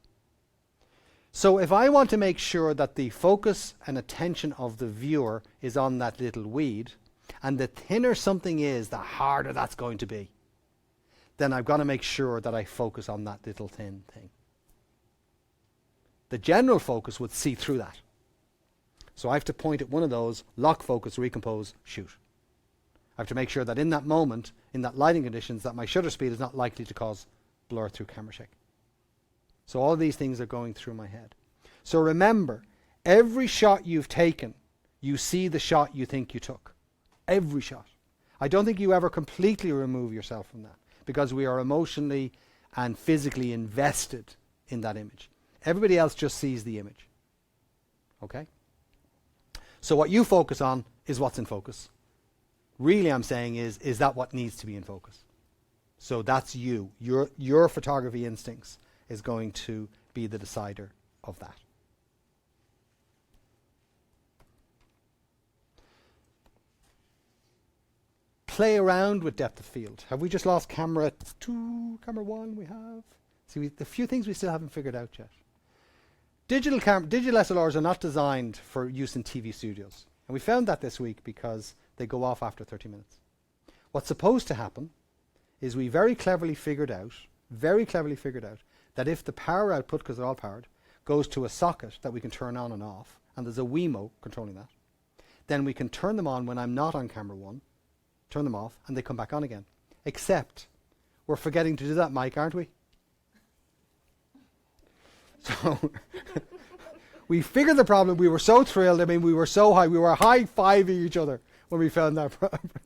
So if I want to make sure that the focus and attention of the viewer is on that little weed, and the thinner something is, the harder that's going to be, then I've got to make sure that I focus on that little thin thing. The general focus would see through that. So I have to point at one of those, lock focus, recompose, shoot. I have to make sure that in that moment, in that lighting conditions, that my shutter speed is not likely to cause blur through camera shake. So all these things are going through my head. So remember, every shot you've taken, you see the shot you think you took. Every shot. I don't think you ever completely remove yourself from that, because we are emotionally and physically invested in that image. Everybody else just sees the image. Okay? So what you focus on is what's in focus. Really, I'm saying is that what needs to be in focus? So that's you. Your photography instincts is going to be the decider of that. Play around with depth of field. Have we just lost camera 2, camera 1 we have? See, the few things we still haven't figured out yet. Digital SLRs are not designed for use in TV studios. And we found that this week because they go off after 30 minutes. What's supposed to happen is we very cleverly figured out that if the power output, because they're all powered, goes to a socket that we can turn on and off, and there's a Wemo controlling that, then we can turn them on when I'm not on camera 1, turn them off, and they come back on again. Except we're forgetting to do that, Mike, aren't we? So we figured the problem. We were so thrilled. I mean, we were so high. We were high-fiving each other when we found that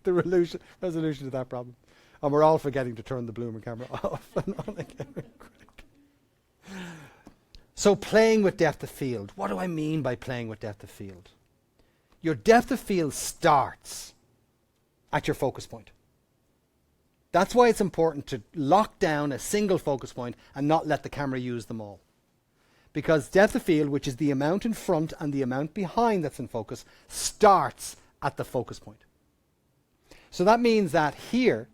the resolution to that problem. And we're all forgetting to turn the bloomer camera off and on again. So playing with depth of field. What do I mean by playing with depth of field? Your depth of field starts at your focus point. That's why it's important to lock down a single focus point and not let the camera use them all. Because depth of field, which is the amount in front and the amount behind that's in focus, starts at the focus point. So that means that here,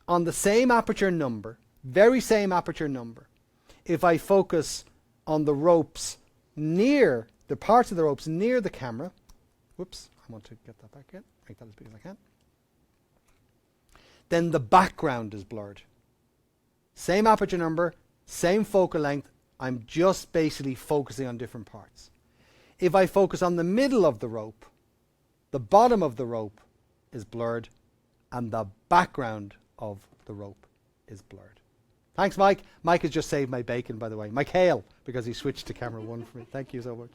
on the same aperture number, very same aperture number, if I focus on the ropes near, the parts of the ropes near the camera, whoops, I want to get that back in, make that as big as I can, then the background is blurred. Same aperture number, same focal length, I'm just basically focusing on different parts. If I focus on the middle of the rope, the bottom of the rope is blurred and the background of the rope is blurred. Thanks, Mike. Mike has just saved my bacon, by the way. Mike Hale, because he switched to camera 1 for me. Thank you so much.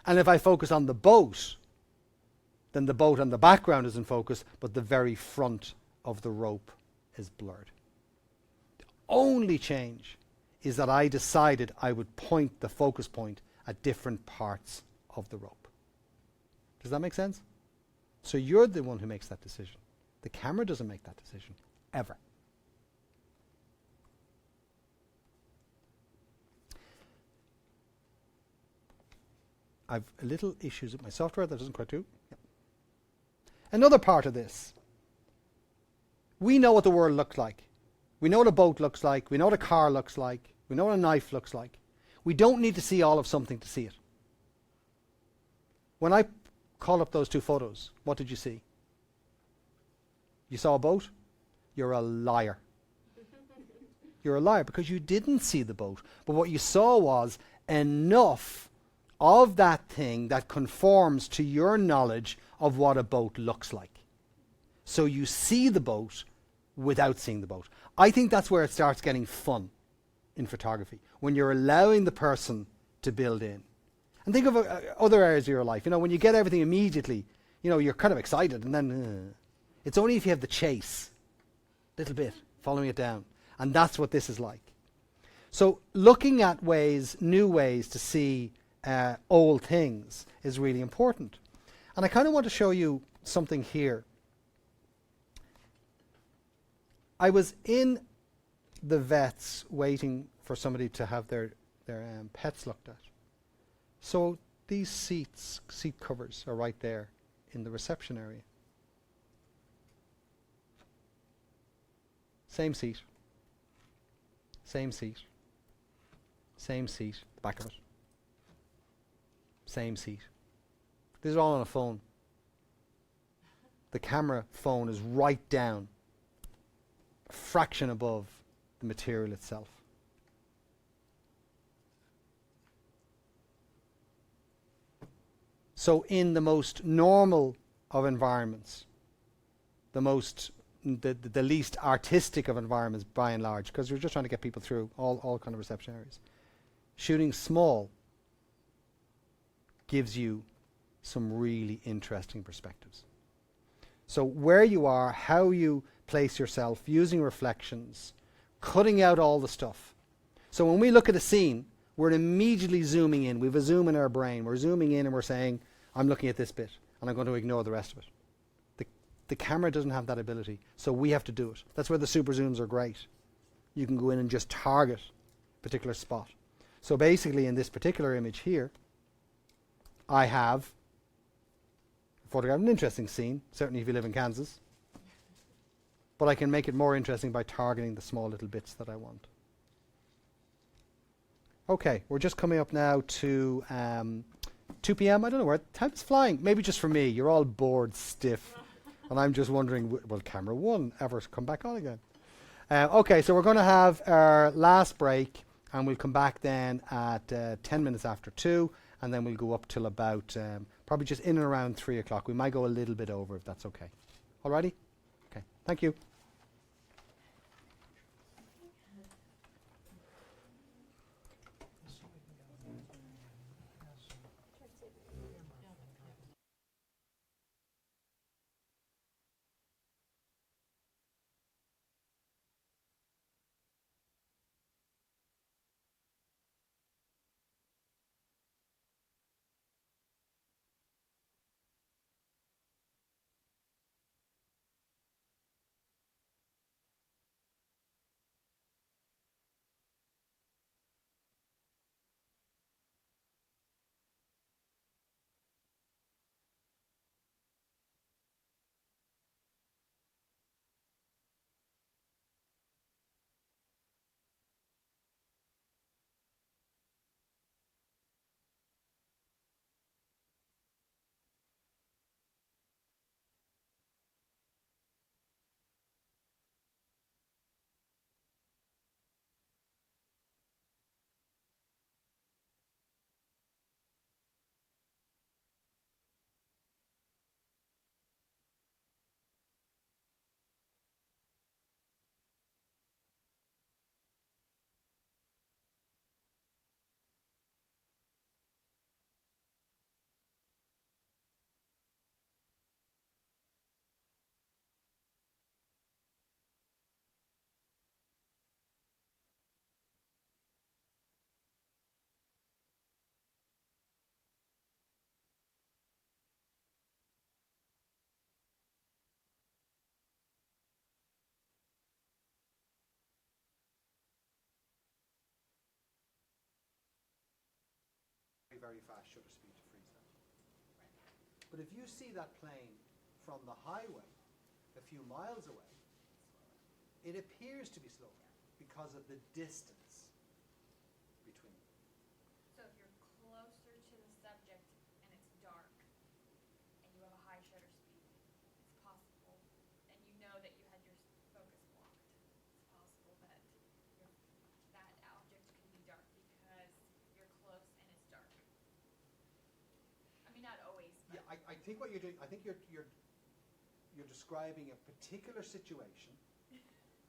And if I focus on the boat, then the boat and the background is in focus, but the very front of the rope is blurred. The only change is that I decided I would point the focus point at different parts of the rope. Does that make sense? So you're the one who makes that decision. The camera doesn't make that decision, ever. I've a little issues with my software that doesn't quite do. Yep. Another part of this. We know what the world looks like. We know what a boat looks like. We know what a car looks like. We know what a knife looks like. We don't need to see all of something to see it. When I called up those two photos, what did you see? You saw a boat? You're a liar. You're a liar because you didn't see the boat. But what you saw was enough of that thing that conforms to your knowledge of what a boat looks like. So you see the boat without seeing the boat. I think that's where it starts getting fun in photography, when you're allowing the person to build in. And think of other areas of your life. You know, when you get everything immediately, you know, you're kind of excited, and then it's only if you have the chase, little bit, following it down. And that's what this is like. So looking at ways, new ways to see old things is really important. And I kind of want to show you something here. I was in the vets waiting for somebody to have their pets looked at. So these seat covers are right there in the reception area. Same seat. Same seat. Same seat. The back of it. Same seat. This is all on a phone. The camera phone is right down, a fraction above the material itself. So in the most normal of environments, the least artistic of environments by and large, because we're just trying to get people through all kind of reception areas, shooting small gives you some really interesting perspectives. So where you are, how you place yourself, using reflections, cutting out all the stuff. So when we look at a scene, we're immediately zooming in. We have a zoom in our brain. We're zooming in and we're saying, I'm looking at this bit and I'm going to ignore the rest of it. The camera doesn't have that ability, so we have to do it. That's where the super zooms are great. You can go in and just target a particular spot. So basically in this particular image here, I have photographed an interesting scene, certainly if you live in Kansas. But I can make it more interesting by targeting the small little bits that I want. Okay, we're just coming up now to 2 p.m. I don't know where time's flying. Maybe just for me. You're all bored stiff. And I'm just wondering, will camera 1 ever come back on again? Okay, so we're going to have our last break, and we'll come back then at 10 minutes after 2, and then we'll go up till about probably just in and around 3 o'clock. We might go a little bit over if that's okay. Alrighty? Okay, thank you. Very fast shutter speed to freeze. But if you see that plane from the highway a few miles away, it appears to be slower because of the distance between them. So if you're closer to the subject and it's dark and you have a high shutter speed, it's possible, and you know that you had your focus blocked, it's possible that that object could be dark because you're close and it's dark. I mean, not always, but Yeah, I think what you're doing, I think you're describing a particular situation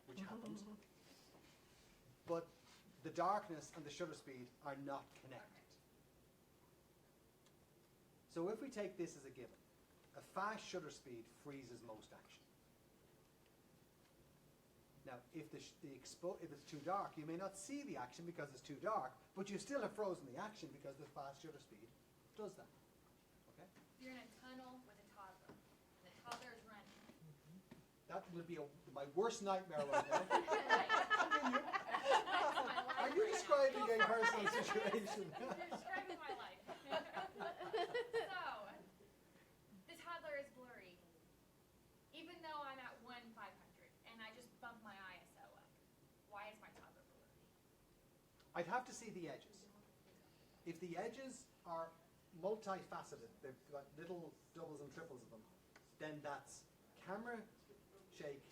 which happened, but the darkness and the shutter speed are not connected. So if we take this as a given, a fast shutter speed freezes most action. Now, if if it's too dark, you may not see the action because it's too dark, but you still have frozen the action because the fast shutter speed does that. Okay? you're in a tunnel with a toddler, and the toddler is running. That will be my worst nightmare right now. Are you describing a personal situation? You're describing my life. So, the toddler is blurry, even though I'm at 1/500 and I just bumped my ISO up. Why is my toddler blurry? I'd have to see the edges. If the edges are multifaceted, they've got little doubles and triples of them, then that's camera shake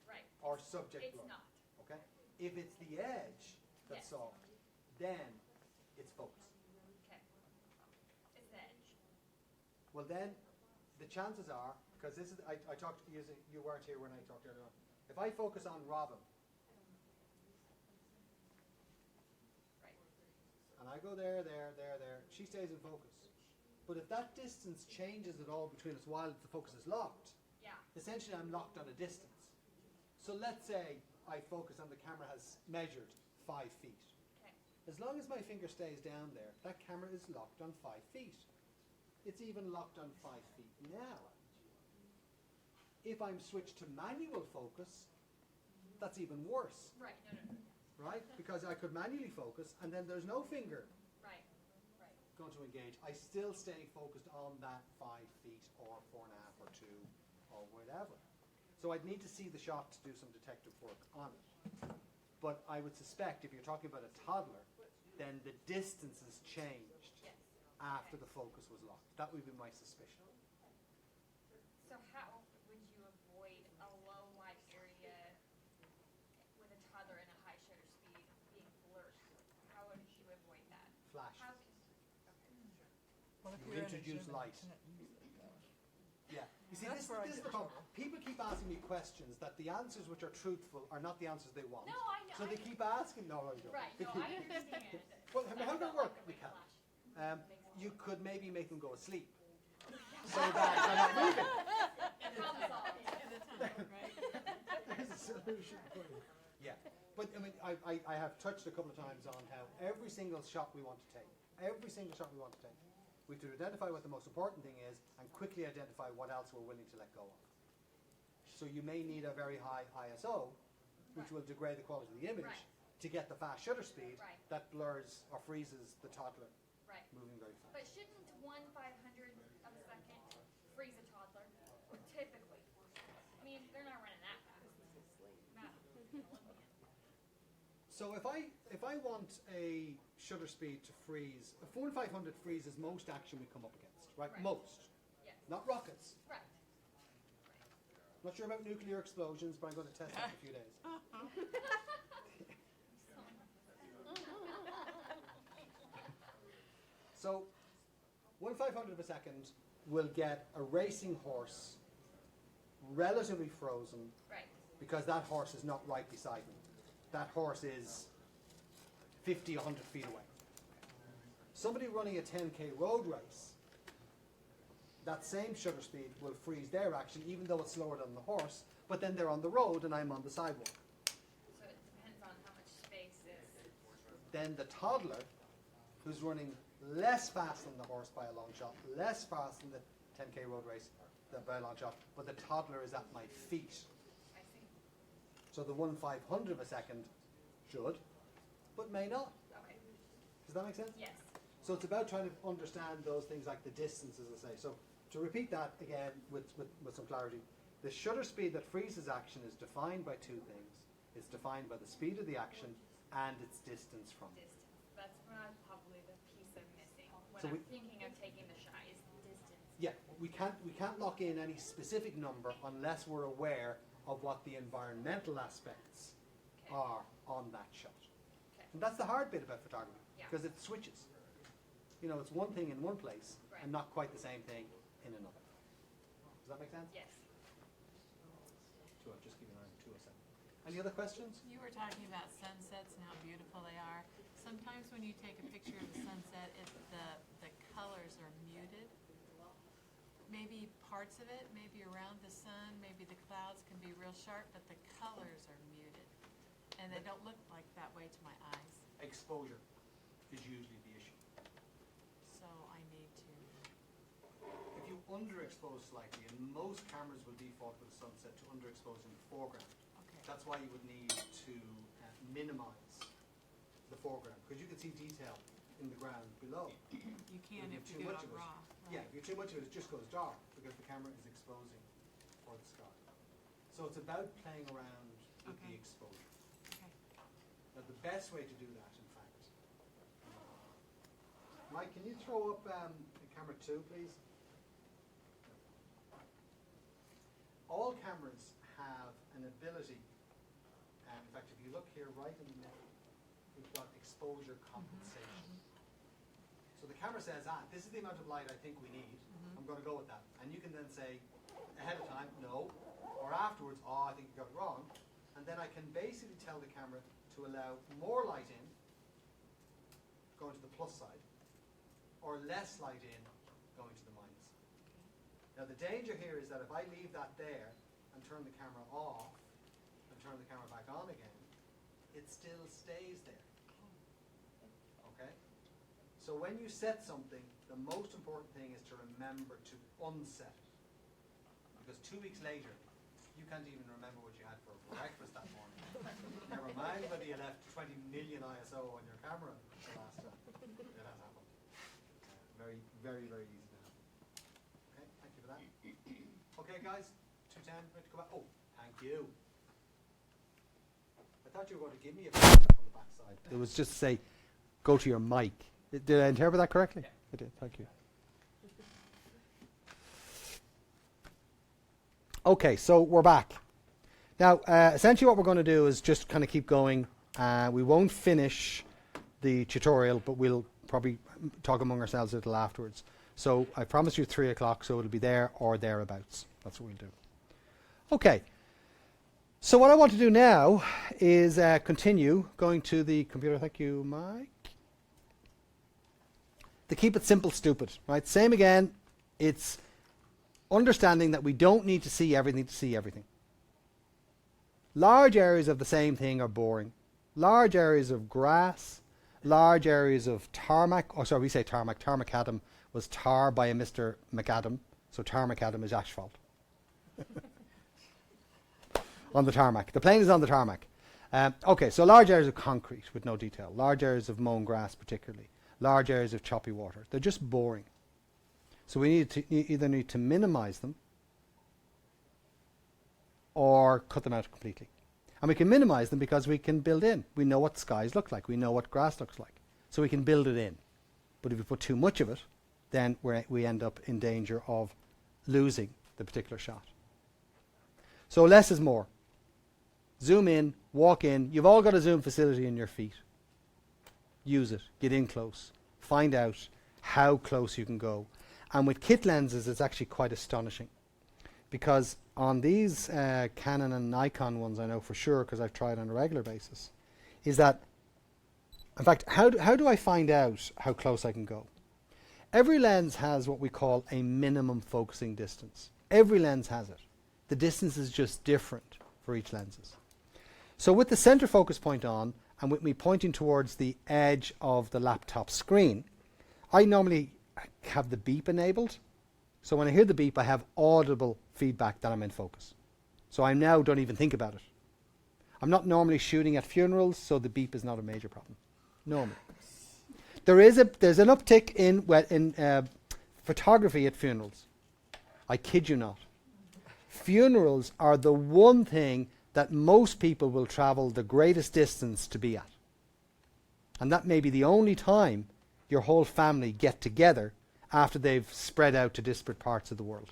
Right. or subject It's blur. not. Okay? If it's the edge that's Yes. soft, then it's focus. Okay. It's the edge. Well, then the chances are, because this is, I talked, you weren't here when I talked earlier on. If I focus on Robin, Right. and I go there, she stays in focus. But if that distance changes at all between us while the focus is locked, Yeah. essentially I'm locked on a distance. So let's say I focus and the camera has measured 5 feet. Okay. As long as my finger stays down there, that camera is locked on 5 feet. It's even locked on 5 feet now. If I'm switched to manual focus, that's even worse, Right. No. right? Because I could manually focus and then there's no finger Right. Right. going to engage. I still stay focused on that 5 feet or 4.5 or 2 or whatever. So I'd need to see the shot to do some detective work on it. But I would suspect if you're talking about a toddler, then the distance has changed Yes. after the focus was locked. That would be my suspicion. So how would you avoid a low light area with a toddler and a high shutter speed being blurred? How would you avoid that? Flash. How can, Well, if You you're in a introduce gym, light. you can't use it, though. Yeah. You see, That's this where I is get the in problem. trouble. People keep asking me questions that the answers which are truthful are not the answers they want. No, I know. So they keep asking. No, I don't. Right, no, I understand. Well, how does that work? Like a We big can. flash. You could maybe make them go asleep. So that they're not moving. Problem solved. There's a solution for you. Yeah. But I mean, I have touched a couple of times on how every single shot we want to take, we have to identify what the most important thing is and quickly identify what else we're willing to let go of. So you may need a very high ISO, which will degrade the quality of the image, Right. to get the fast shutter speed Right. that blurs or freezes the toddler Right. moving very fast. But shouldn't 1/500 of a second freeze a toddler? Typically. I mean, they're not running that fast. Not an Olympian. So if I want a shutter speed to freeze, a 1/500 freezes most action we come up against, right? Right. Most, Yes. not rockets. Right. Not sure about nuclear explosions, but I'm going to test that in a few days. So 1/500 of a second will get a racing horse relatively frozen Right. because that horse is not right beside me. That horse is 50, 100 feet away. Somebody running a 10K road race, that same shutter speed will freeze their action even though it's slower than the horse, but then they're on the road and I'm on the sidewalk. So it depends on how much space is. Then the toddler, who's running less fast than the horse by a long shot, less fast than the 10K road race by a long shot, but the toddler is at my feet. I see. So the 1/500 of a second should, but may not. Okay. Does that make sense? Yes. So it's about trying to understand those things like the distance, as I say. So To repeat that again with some clarity, the shutter speed that freezes action is defined by two things. It's defined by the speed of the action and its distance from it. Distance. That's probably the piece I'm missing when So I'm we- thinking of taking the shot is distance. Yeah, we can't lock in any specific number unless we're aware of what the environmental aspects Okay. are on that shot. Okay. And that's the hard bit about photography, Yeah. because it switches. You know, it's one thing in one place Right. and not quite the same thing in another. Does that make sense? Yes. Just keep an eye on 207. Any other questions? You were talking about sunsets and how beautiful they are. Sometimes when you take a picture of the sunset, the colors are muted. Maybe parts of it, maybe around the sun, maybe the clouds can be real sharp, but the colors are muted. And they don't look like that way to my eyes. Exposure is usually the issue. So I need to, If you underexpose slightly, and most cameras will default with a sunset to underexpose in the foreground. okay. That's why you would need to minimize the foreground, because you can see detail in the ground below. You can you if have too you do much it of it. raw. Yeah, right. if you're too much of it, it just goes dark, because the camera is exposing for the sky. So it's about playing around with the Okay. exposure. Okay. Now the best way to do that, in fact, Mike, can you throw up camera 2, please? All cameras have an ability, and in fact, if you look here right in the middle, we've got exposure compensation. So the camera says, this is the amount of light I think we need. I'm going to go with that. And you can then say, ahead of time, no, or afterwards, I think you got it wrong. And then I can basically tell the camera to allow more light in, going to the plus side, or less light in, going to the minus. Now the danger here is that if I leave that there and turn the camera off and turn the camera back on again, it still stays there. Okay? So when you set something, the most important thing is to remember to unset it. Because 2 weeks later, you can't even remember what you had for breakfast that morning. Never mind whether you left 20 million ISO on your camera the last time. It has happened. Very, very, very easy to happen. Okay, thank you for that. Okay, guys, 210, ready to go back? Oh, thank you. I thought you were going to give me a feedback on the back side. It was just to say, go to your mic. Did I interpret that correctly? Yeah. I did, thank you. Okay, so we're back. Now, essentially what we're going to do is just kind of keep going. We won't finish the tutorial, but we'll probably talk among ourselves a little afterwards. So I promised you 3 o'clock, so it'll be there or thereabouts. That's what we'll do. Okay. So what I want to do now is continue going to the computer. Thank you, Mike. To keep it simple, stupid, right? Same again. It's understanding that we don't need to see everything to see everything. Large areas of the same thing are boring. Large areas of grass, large areas of tarmac, oh sorry, we say tarmac. Tarmacadam was tar by a Mr. McAdam, so tarmacadam is asphalt. On the tarmac. The plane is on the tarmac. Okay, so large areas of concrete with no detail. Large areas of mown grass particularly. Large areas of choppy water. They're just boring. So we either need to minimize them or cut them out completely. And we can minimize them because we can build in. We know what skies look like. We know what grass looks like. So we can build it in. But if we put too much of it, then we end up in danger of losing the particular shot. So less is more. Zoom in, walk in. You've all got a zoom facility in your feet. Use it. Get in close. Find out how close you can go. And with kit lenses, it's actually quite astonishing. Because on these Canon and Nikon ones, I know for sure, because I've tried on a regular basis, is that, in fact, how do I find out how close I can go? Every lens has what we call a minimum focusing distance. Every lens has it. The distance is just different for each lenses. So with the center focus point on, and with me pointing towards the edge of the laptop screen, I normally have the beep enabled. So when I hear the beep, I have audible feedback that I'm in focus. So I now don't even think about it. I'm not normally shooting at funerals, so the beep is not a major problem. Normally. There's an uptick in photography at funerals. I kid you not. Funerals are the one thing that most people will travel the greatest distance to be at. And that may be the only time your whole family get together after they've spread out to disparate parts of the world.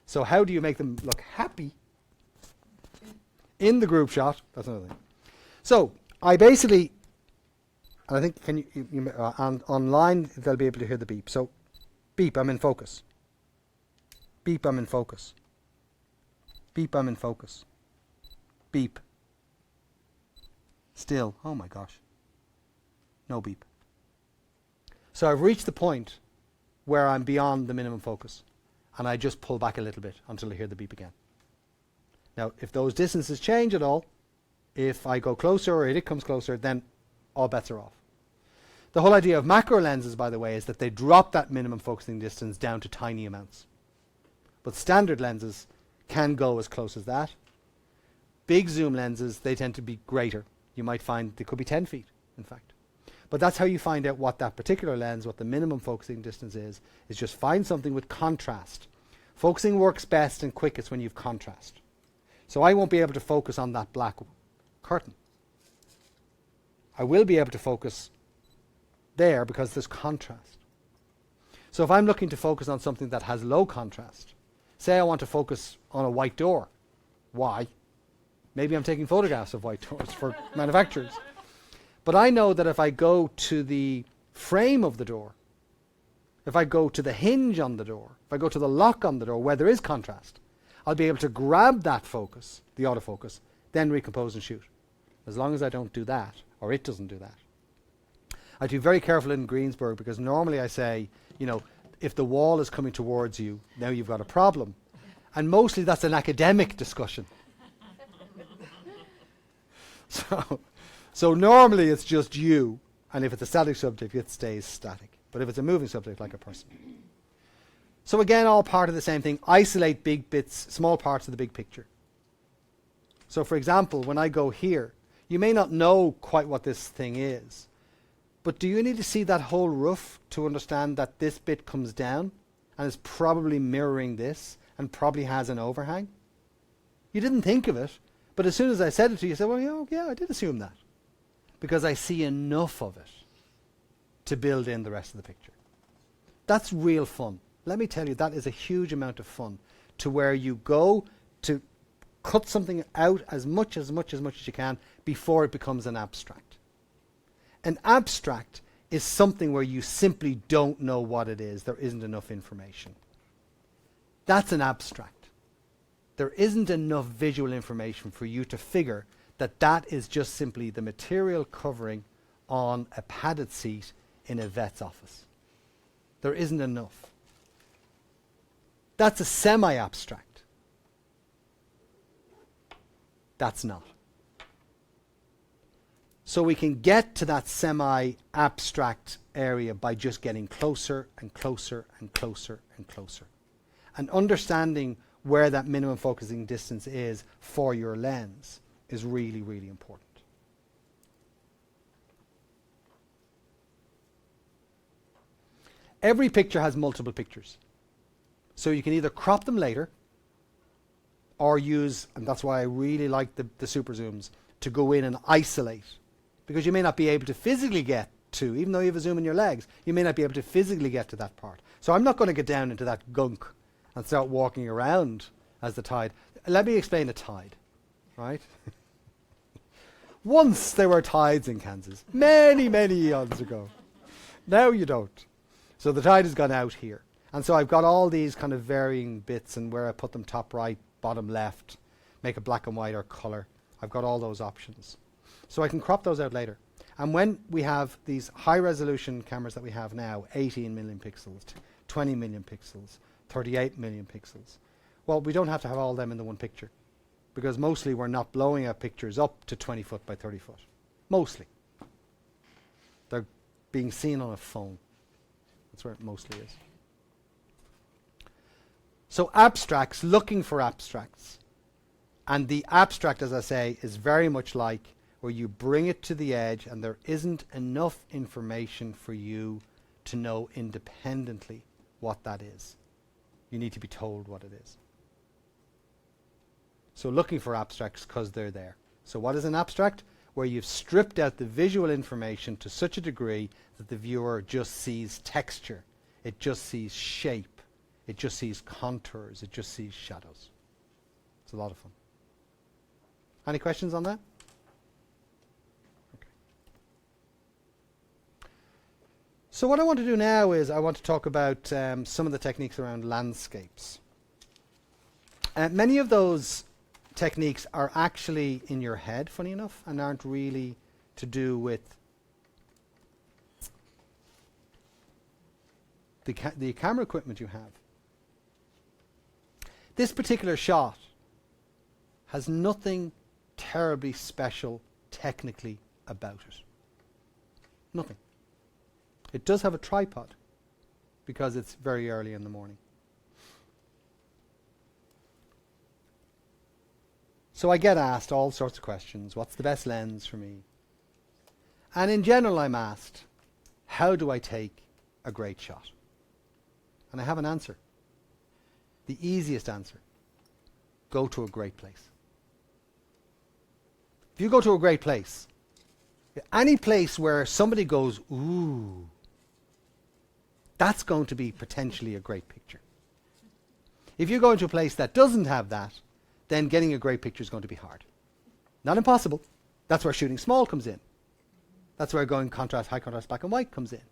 So how do you make them look happy in the group shot? That's another thing. So I basically, and I think online they'll be able to hear the beep. So beep, I'm in focus. Beep, I'm in focus. Beep, I'm in focus. Beep. Still, oh my gosh. No beep. So I've reached the point where I'm beyond the minimum focus, and I just pull back a little bit until I hear the beep again. Now, if those distances change at all, if I go closer or it comes closer, then all bets are off. The whole idea of macro lenses, by the way, is that they drop that minimum focusing distance down to tiny amounts. But standard lenses can go as close as that. Big zoom lenses, they tend to be greater. You might find they could be 10 feet, in fact. But that's how you find out what that particular lens, what the minimum focusing distance is just find something with contrast. Focusing works best and quickest when you've contrast. So I won't be able to focus on that black curtain. I will be able to focus there because there's contrast. So if I'm looking to focus on something that has low contrast, say I want to focus on a white door. Why? Maybe I'm taking photographs of white doors for manufacturers. But I know that if I go to the frame of the door, if I go to the hinge on the door, if I go to the lock on the door where there is contrast, I'll be able to grab that focus, the autofocus, then recompose and shoot. As long as I don't do that, or it doesn't do that. I have to be very careful in Greensburg because normally I say, you know, if the wall is coming towards you, now you've got a problem. And mostly that's an academic discussion. So normally it's just you, and if it's a static subject, it stays static. But if it's a moving subject, like a person. So again, all part of the same thing. Isolate big bits, small parts of the big picture. So for example, when I go here, you may not know quite what this thing is. But do you need to see that whole roof to understand that this bit comes down and is probably mirroring this and probably has an overhang? You didn't think of it, but as soon as I said it to you, you said, well, yeah, I did assume that. Because I see enough of it to build in the rest of the picture. That's real fun. Let me tell you, that is a huge amount of fun, to where you go to cut something out as much as you can before it becomes an abstract. An abstract is something where you simply don't know what it is. There isn't enough information. That's an abstract. There isn't enough visual information for you to figure that that is just simply the material covering on a padded seat in a vet's office. There isn't enough. That's a semi-abstract. That's not. So we can get to that semi-abstract area by just getting closer and closer and closer and closer. And understanding where that minimum focusing distance is for your lens is really, really important. Every picture has multiple pictures. So you can either crop them later or use, and that's why I really like the super zooms, to go in and isolate. Because you may not be able to physically get to, even though you have a zoom in your legs, you may not be able to physically get to that part. So I'm not going to get down into that gunk and start walking around as the tide. Let me explain a tide, right? Once there were tides in Kansas, many, many eons ago. Now you don't. So the tide has gone out here. And so I've got all these kind of varying bits, and where I put them top right, bottom left, make it black and white or color. I've got all those options. So I can crop those out later. And when we have these high resolution cameras that we have now, 18 million pixels, 20 million pixels, 38 million pixels, well, we don't have to have all them in the one picture, because mostly we're not blowing our pictures up to 20 foot by 30 foot. Mostly. They're being seen on a phone. That's where it mostly is. So abstracts, looking for abstracts. And the abstract, as I say, is very much like where you bring it to the edge and there isn't enough information for you to know independently what that is. You need to be told what it is. So looking for abstracts because they're there. So what is an abstract? Where you've stripped out the visual information to such a degree that the viewer just sees texture. It just sees shape. It just sees contours. It just sees shadows. It's a lot of fun. Any questions on that? Okay. So what I want to do now is I want to talk about some of the techniques around landscapes. Many of those techniques are actually in your head, funny enough, and aren't really to do with the camera equipment you have. This particular shot has nothing terribly special technically about it. Nothing. It does have a tripod because it's very early in the morning. So I get asked all sorts of questions. What's the best lens for me? And in general I'm asked, how do I take a great shot? And I have an answer. The easiest answer. Go to a great place. If you go to a great place, any place where somebody goes, ooh, that's going to be potentially a great picture. If you go into a place that doesn't have that, then getting a great picture is going to be hard. Not impossible. That's where shooting small comes in. That's where going contrast, high contrast, black and white comes in,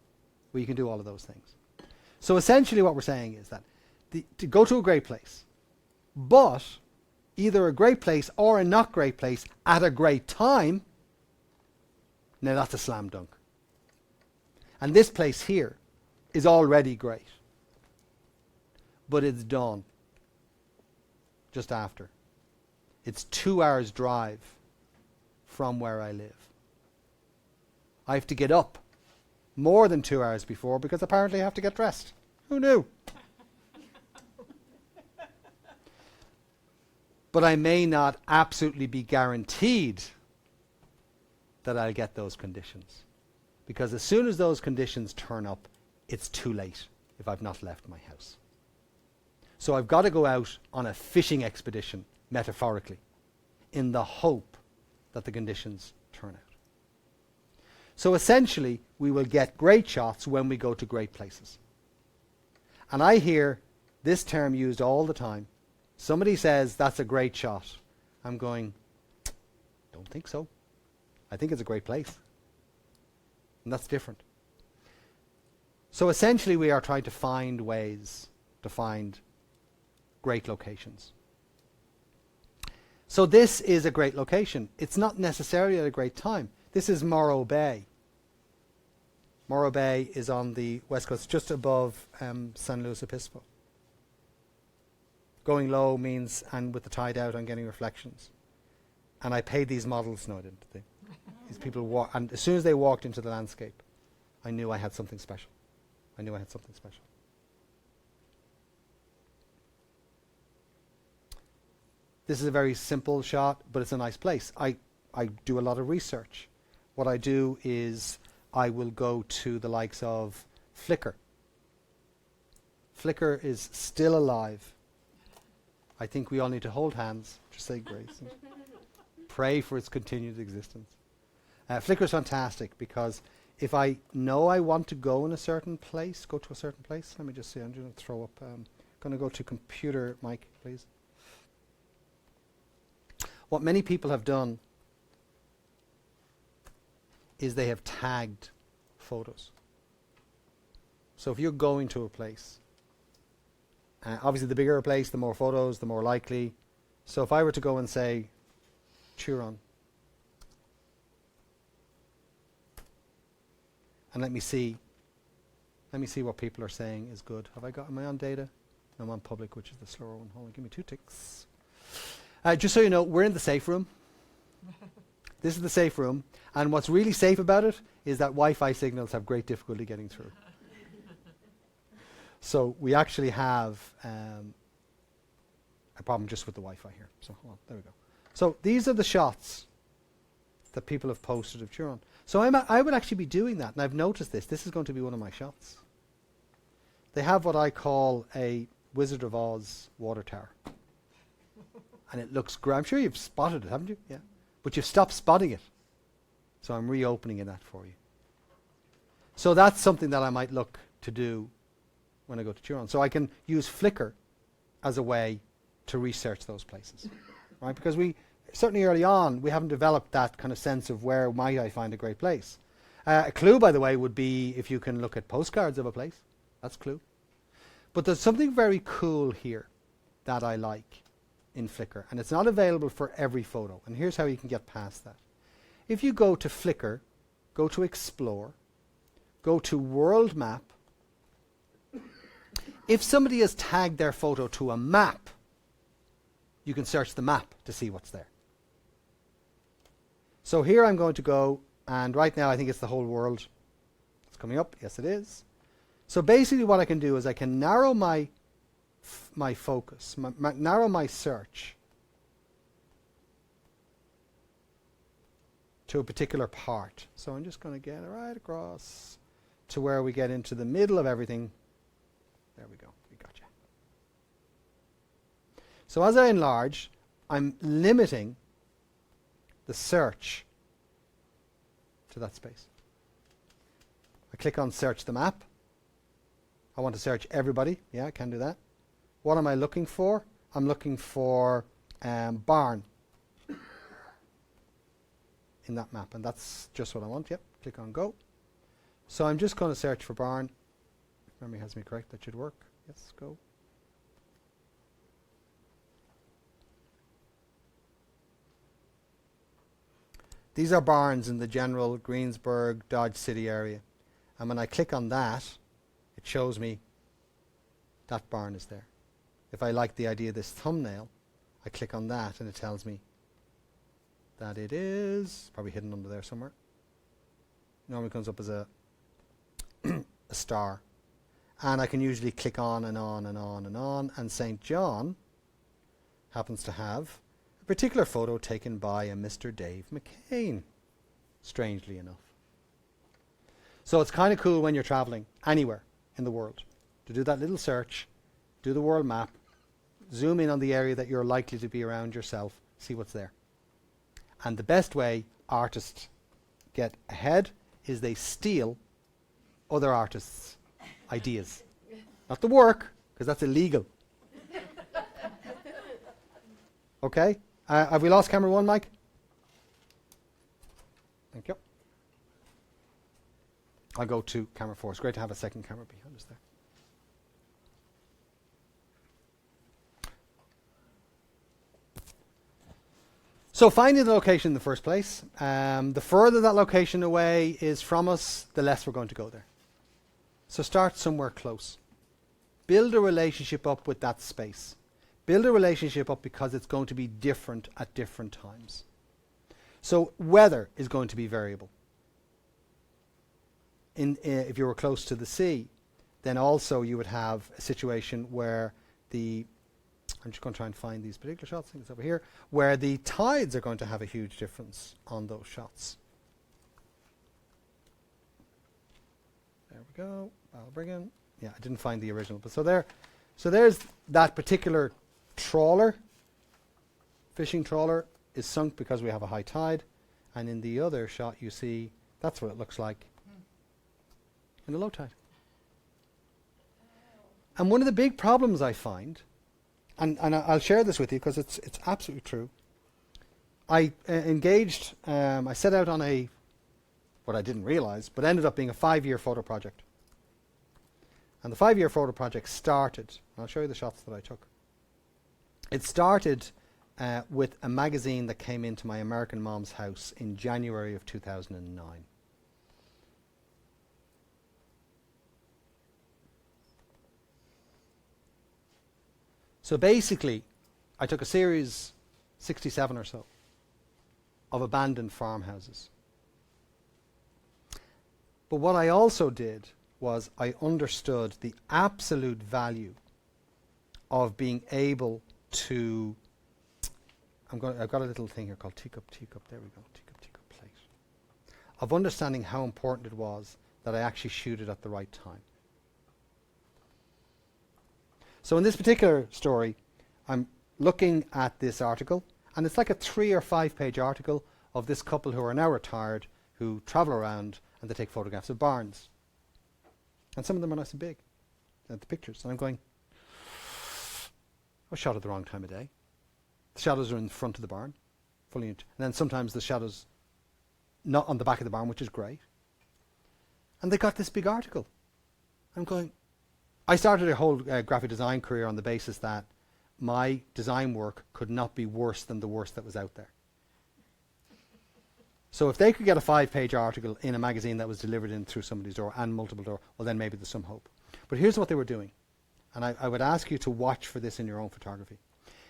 where you can do all of those things. So essentially what we're saying is that to go to a great place, but either a great place or a not great place at a great time, now that's a slam dunk. And this place here is already great. But it's dawn just after. It's 2 hours drive from where I live. I have to get up more than 2 hours before because apparently I have to get dressed. Who knew? But I may not absolutely be guaranteed that I'll get those conditions. Because as soon as those conditions turn up, it's too late if I've not left my house. So I've got to go out on a fishing expedition, metaphorically, in the hope that the conditions turn out. So essentially, we will get great shots when we go to great places. And I hear this term used all the time. Somebody says, that's a great shot. I'm going, don't think so. I think it's a great place. And that's different. So essentially, we are trying to find ways to find great locations. So this is a great location. It's not necessarily at a great time. This is Morro Bay. Morro Bay is on the west coast, just above San Luis Obispo. Going low means, and with the tide out, I'm getting reflections. And I paid these models, no I didn't. These people and as soon as they walked into the landscape, I knew I had something special. I knew I had something special. This is a very simple shot, but it's a nice place. I do a lot of research. What I do is I will go to the likes of Flickr. Flickr is still alive. I think we all need to hold hands, just say grace, and pray for its continued existence. Flickr is fantastic because if I know I want to go in a certain place, go to a certain place. Let me just see, I'm going to throw up. Going to go to computer, Mike, please. What many people have done is they have tagged photos. So if you're going to a place, obviously the bigger a place, the more photos, the more likely. So if I were to go and say, Turon, and let me see what people are saying is good. Am I on data? No, I'm on public, which is the slower one. Hold on, give me 2 ticks. Just so you know, we're in the safe room. This is the safe room. And what's really safe about it is that Wi-Fi signals have great difficulty getting through. So we actually have a problem just with the Wi-Fi here. So hold on, there we go. So these are the shots that people have posted of Turon. So I would actually be doing that. And I've noticed this. This is going to be one of my shots. They have what I call a Wizard of Oz water tower. And it looks great. I'm sure you've spotted it, haven't you? Yeah. But you've stopped spotting it. So I'm reopening that for you. So that's something that I might look to do when I go to Turon. So I can use Flickr as a way to research those places. Right? Because we, certainly early on, we haven't developed that kind of sense of where might I find a great place. A clue, by the way, would be if you can look at postcards of a place. That's a clue. But there's something very cool here that I like in Flickr. And it's not available for every photo. And here's how you can get past that. If you go to Flickr, go to Explore, go to World Map. If somebody has tagged their photo to a map, you can search the map to see what's there. So here I'm going to go, and right now I think it's the whole world. It's coming up. Yes, it is. So basically what I can do is I can narrow my focus, narrow my search to a particular part. So I'm just going to get it right across to where we get into the middle of everything. There we go. We got you. So as I enlarge, I'm limiting the search to that space. I click on Search the Map. I want to search everybody. Yeah, I can do that. What am I looking for? I'm looking for barn in that map, and that's just what I want. Yep, click on Go. So I'm just going to search for barn. If memory has me correct, that should work. Yes, go. These are barns in the general Greensburg, Dodge City area. And when I click on that, it shows me that barn is there. If I like the idea of this thumbnail, I click on that and it tells me that it is probably hidden under there somewhere. Normally comes up as a a star. And I can usually click on and on and on and on. And St. John happens to have a particular photo taken by a Mr. Dave McKane, strangely enough. So it's kind of cool when you're traveling anywhere in the world to do that little search, do the world map, zoom in on the area that you're likely to be around yourself, see what's there. And the best way artists get ahead is they steal other artists' ideas. Not the work, because that's illegal. Okay? Have we lost camera one, Mike? Thank you. I'll go to camera 4. It's great to have a second camera behind us there. So finding the location in the first place. The further that location away is from us, the less we're going to go there. So start somewhere close. Build a relationship up with that space. Build a relationship up because it's going to be different at different times. So weather is going to be variable. If you were close to the sea, then also you would have a situation where I'm just going to try and find these particular shots, I think it's over here, where the tides are going to have a huge difference on those shots. There we go. I'll bring in. Yeah, I didn't find the original, but so there's that particular trawler, fishing trawler, is sunk because we have a high tide, and in the other shot you see that's what it looks like in the low tide. And one of the big problems I find, and I'll share this with you because it's absolutely true. I I set out on what I didn't realize, but ended up being a 5-year photo project. And the 5-year photo project started, and I'll show you the shots that I took. It started with a magazine that came into my American mom's house in January of 2009. So basically, I took a series, 67 or so, of abandoned farmhouses. But what I also did was I understood the absolute value of being able to, I've got a little thing here called teacup, there we go, teacup plate. Of understanding how important it was that I actually shoot it at the right time. So in this particular story, I'm looking at this article, and it's like a 3 or 5 page article of this couple who are now retired, who travel around and they take photographs of barns. And some of them are nice and big, the pictures. And I'm going, I was shot at the wrong time of day. The shadows are in front of the barn, and then sometimes the shadows not on the back of the barn, which is great. And they got this big article. I'm going, I started a whole graphic design career on the basis that my design work could not be worse than the worst that was out there. So if they could get a 5 page article in a magazine that was delivered in through somebody's door and multiple door, well then maybe there's some hope. But here's what they were doing. And I would ask you to watch for this in your own photography.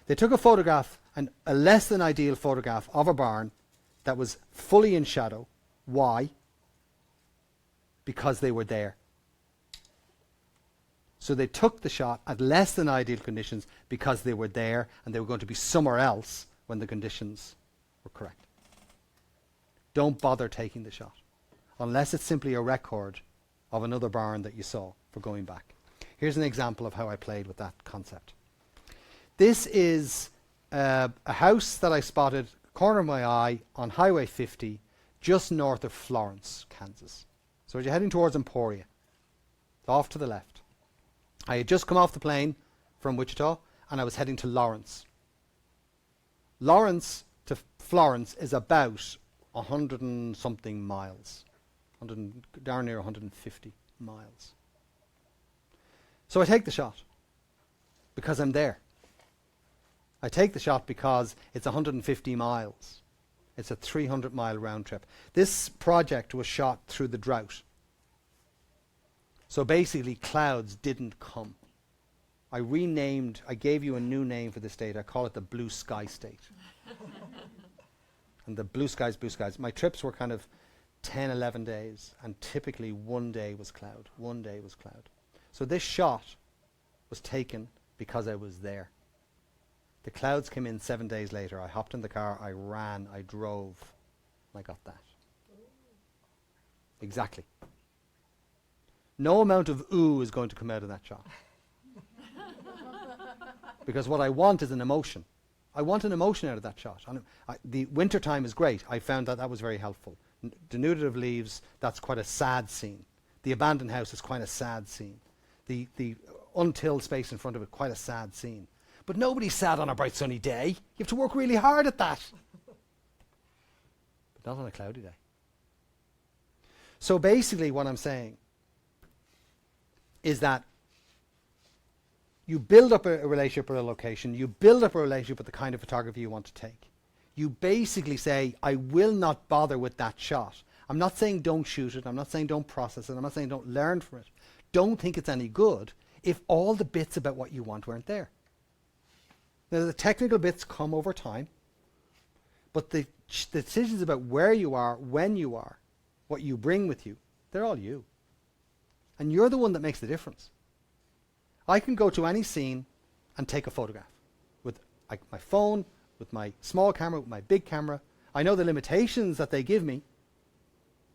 They took a photograph, a less than ideal photograph of a barn that was fully in shadow. Why? Because they were there. So they took the shot at less than ideal conditions because they were there and they were going to be somewhere else when the conditions were correct. Don't bother taking the shot unless it's simply a record of another barn that you saw for going back. Here's an example of how I played with that concept. This is a house that I spotted, corner of my eye, on Highway 50, just north of Florence, Kansas. So as you're heading towards Emporia, off to the left. I had just come off the plane from Wichita, and I was heading to Lawrence. Lawrence to Florence is about 100 and something miles, down near 150 miles. So I take the shot because I'm there. I take the shot because it's 150 miles. It's a 300-mile round trip. This project was shot through the drought. So basically, clouds didn't come. I gave you a new name for this state. I call it the blue sky state. And the blue skies. My trips were kind of 10, 11 days, and typically one day was cloud. So this shot was taken because I was there. The clouds came in 7 days later. I hopped in the car, I ran, I drove, and I got that. Exactly. No amount of ooh is going to come out of that shot. Because what I want is an emotion. I want an emotion out of that shot. And the winter time is great. I found that was very helpful. Denudative leaves, that's quite a sad scene. The abandoned house is quite a sad scene. The untilled space in front of it, quite a sad scene. But nobody's sad on a bright sunny day. You have to work really hard at that. But not on a cloudy day. So basically what I'm saying is that you build up a relationship with a location, you build up a relationship with the kind of photography you want to take. You basically say, I will not bother with that shot. I'm not saying don't shoot it, I'm not saying don't process it, I'm not saying don't learn from it. Don't think it's any good if all the bits about what you want weren't there. Now the technical bits come over time, but the decisions about where you are, when you are, what you bring with you, they're all you. And you're the one that makes the difference. I can go to any scene and take a photograph with my phone, with my small camera, with my big camera. I know the limitations that they give me,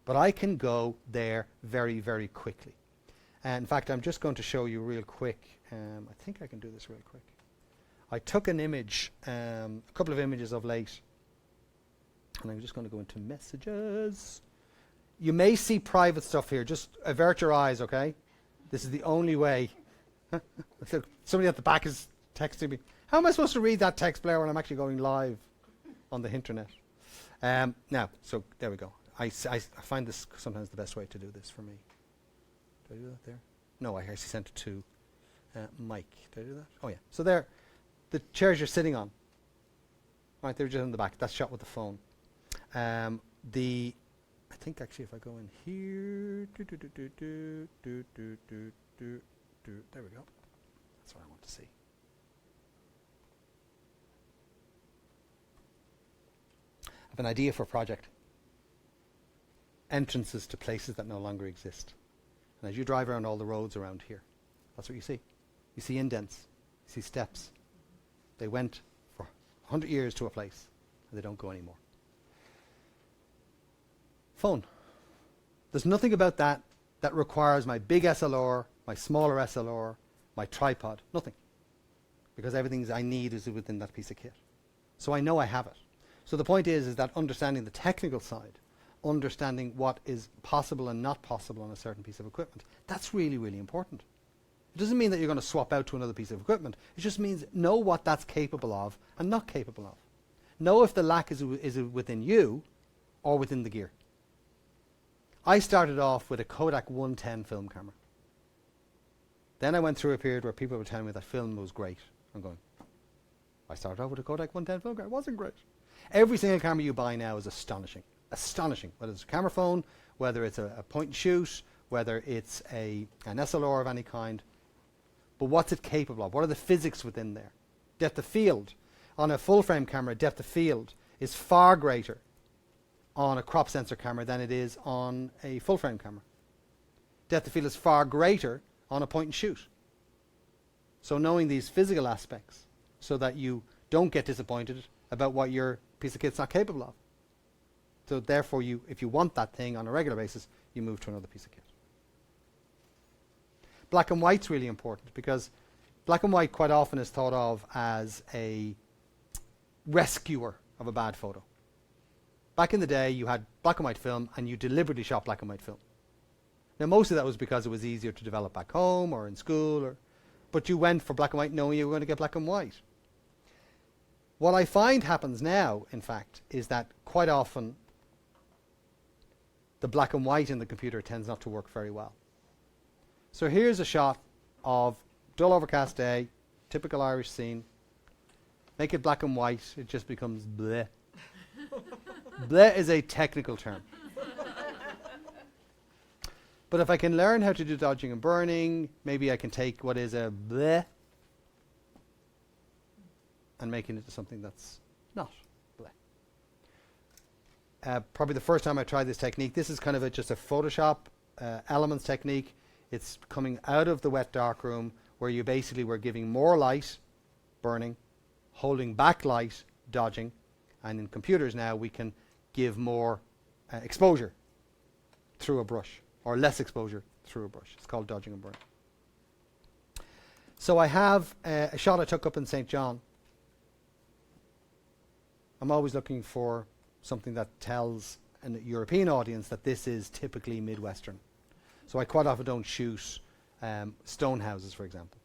but I can go there very, very quickly. And in fact, I'm just going to show you real quick. I think I can do this real quick. I took an image, a couple of images of late, and I'm just going to go into messages. You may see private stuff here. Just avert your eyes, okay? This is the only way. Somebody at the back is texting me. How am I supposed to read that text, Blair, when I'm actually going live on the internet? Now, so there we go. I find this sometimes the best way to do this for me. Did I do that there? No, I actually sent it to Mike. Did I do that? Oh, yeah. So there, the chairs you're sitting on. Right, they're just in the back. That's shot with the phone. I think actually if I go in here, there we go. That's what I want to see. I have an idea for a project. Entrances to places that no longer exist. And as you drive around all the roads around here, that's what you see. You see indents. You see steps. They went for 100 years to a place, and they don't go anymore. Phone. There's nothing about that requires my big SLR, my smaller SLR, my tripod. Nothing. because everything I need is within that piece of kit. So I know I have it. So the point is that understanding the technical side, understanding what is possible and not possible on a certain piece of equipment, that's really, really important. It doesn't mean that you're going to swap out to another piece of equipment. It just means know what that's capable of and not capable of. Know if the lack is within you or within the gear. I started off with a Kodak 110 film camera. Then I went through a period where people were telling me that film was great. I'm going, I started off with a Kodak 110 film camera. It wasn't great. Every single camera you buy now is astonishing. Astonishing. Whether it's a camera phone, whether it's a point and shoot, whether it's an SLR of any kind. But what's it capable of? What are the physics within there? Depth of field. On a full frame camera, depth of field is far greater on a crop sensor camera than it is on a full frame camera. Depth of field is far greater on a point and shoot. So knowing these physical aspects so that you don't get disappointed about what your piece of kit's not capable of. So therefore, if you want that thing on a regular basis, you move to another piece of kit. Black and white's really important because black and white quite often is thought of as a rescuer of a bad photo. Back in the day, you had black and white film and you deliberately shot black and white film. Now, most of that was because it was easier to develop back home or in school, but you went for black and white knowing you were going to get black and white. What I find happens now, in fact, is that quite often the black and white in the computer tends not to work very well. So here's a shot of dull overcast day, typical Irish scene. Make it black and white, it just becomes bleh. Bleh is a technical term. But if I can learn how to do dodging and burning, maybe I can take what is a bleh and make it into something that's not bleh. Probably the first time I tried this technique, this is kind of just a Photoshop elements technique. It's coming out of the wet darkroom where you basically were giving more light, burning, holding back light, dodging, and in computers now we can give more exposure through a brush or less exposure through a brush. It's called dodging and burning. So I have a shot I took up in St. John. I'm always looking for something that tells a European audience that this is typically Midwestern. So I quite often don't shoot stone houses, for example.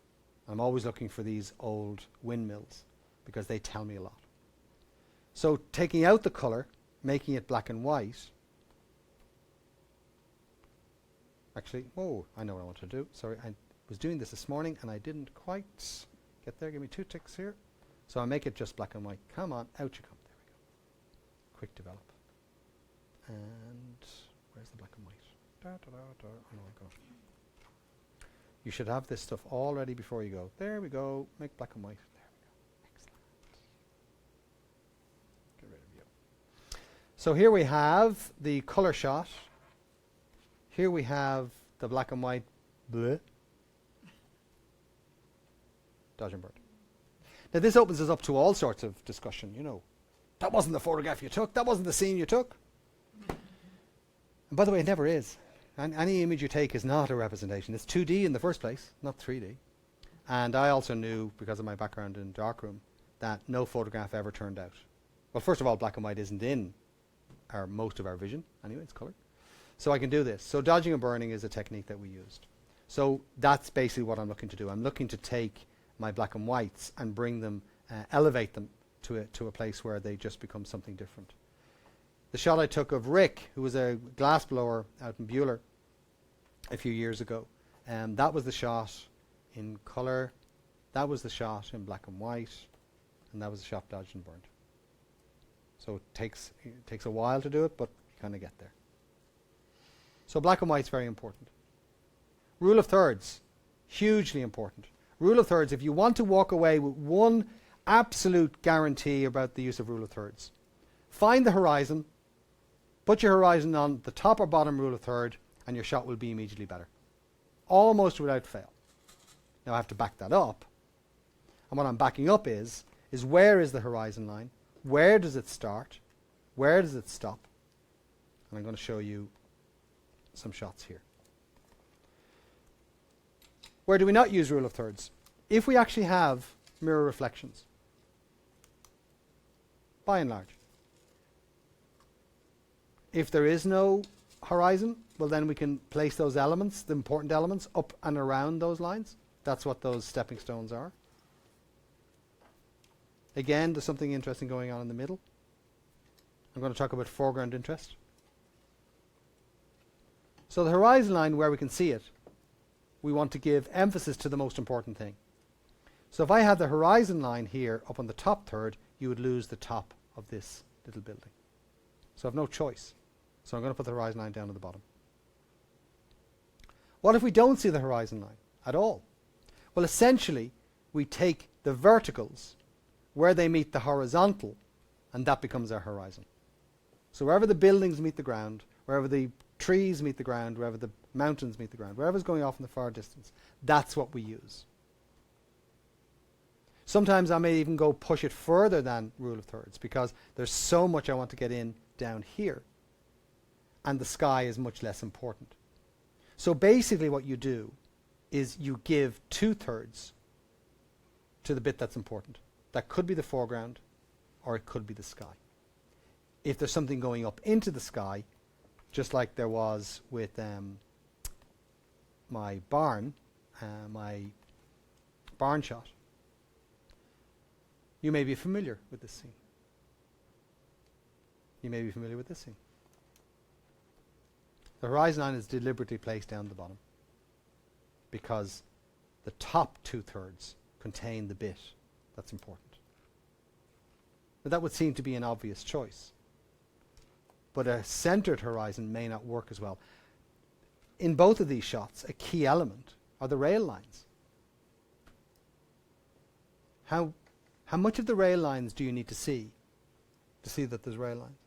I'm always looking for these old windmills because they tell me a lot. So taking out the color, making it black and white. Actually, I know what I want to do. Sorry, I was doing this morning and I didn't quite get there. Give me 2 ticks here. So I make it just black and white. Come on, out you come. There we go. Quick develop. And where's the black and white? Oh, no, I got it. You should have this stuff all ready before you go. There we go. Make black and white. There we go. Excellent. Get rid of you. So here we have the color shot. Here we have the black and white. Bleh. Dodge and burn. Now this opens us up to all sorts of discussion. You know, that wasn't the photograph you took. That wasn't the scene you took. And by the way, it never is. And any image you take is not a representation. It's 2D in the first place, not 3D. And I also knew, because of my background in darkroom, that no photograph ever turned out. Well, first of all, black and white isn't in most of our vision. Anyway, it's color. So I can do this. So dodging and burning is a technique that we used. So that's basically what I'm looking to do. I'm looking to take my black and whites and bring them, elevate them to a place where they just become something different. The shot I took of Rick, who was a glassblower out in Bueller a few years ago, that was the shot in colour, that was the shot in black and white, and that was the shot dodged and burned. So it takes a while to do it, but you kind of get there. So black and white is very important. Rule of thirds, hugely important. Rule of thirds, if you want to walk away with one absolute guarantee about the use of rule of thirds, find the horizon, put your horizon on the top or bottom rule of third, and your shot will be immediately better. Almost without fail. Now I have to back that up. And what I'm backing up is where is the horizon line? Where does it start? Where does it stop? And I'm going to show you some shots here. Where do we not use rule of thirds? If we actually have mirror reflections, by and large. If there is no horizon, well then we can place those elements, the important elements, up and around those lines. That's what those stepping stones are. Again, there's something interesting going on in the middle. I'm going to talk about foreground interest. So the horizon line, where we can see it, we want to give emphasis to the most important thing. So if I had the horizon line here up on the top third, you would lose the top of this little building. So I have no choice. So I'm going to put the horizon line down at the bottom. What if we don't see the horizon line at all? Well, essentially, we take the verticals where they meet the horizontal, and that becomes our horizon. So wherever the buildings meet the ground, wherever the trees meet the ground, wherever the mountains meet the ground, wherever's going off in the far distance, that's what we use. Sometimes I may even go push it further than rule of thirds, because there's so much I want to get in down here, and the sky is much less important. So basically what you do is you give 2/3 to the bit that's important. That could be the foreground, or it could be the sky. If there's something going up into the sky, just like there was with my barn shot, you may be familiar with this scene. You may be familiar with this scene. The horizon line is deliberately placed down the bottom because the top 2/3 contain the bit that's important. Now that would seem to be an obvious choice, but a centered horizon may not work as well. In both of these shots, a key element are the rail lines. How much of the rail lines do you need to see that there's rail lines?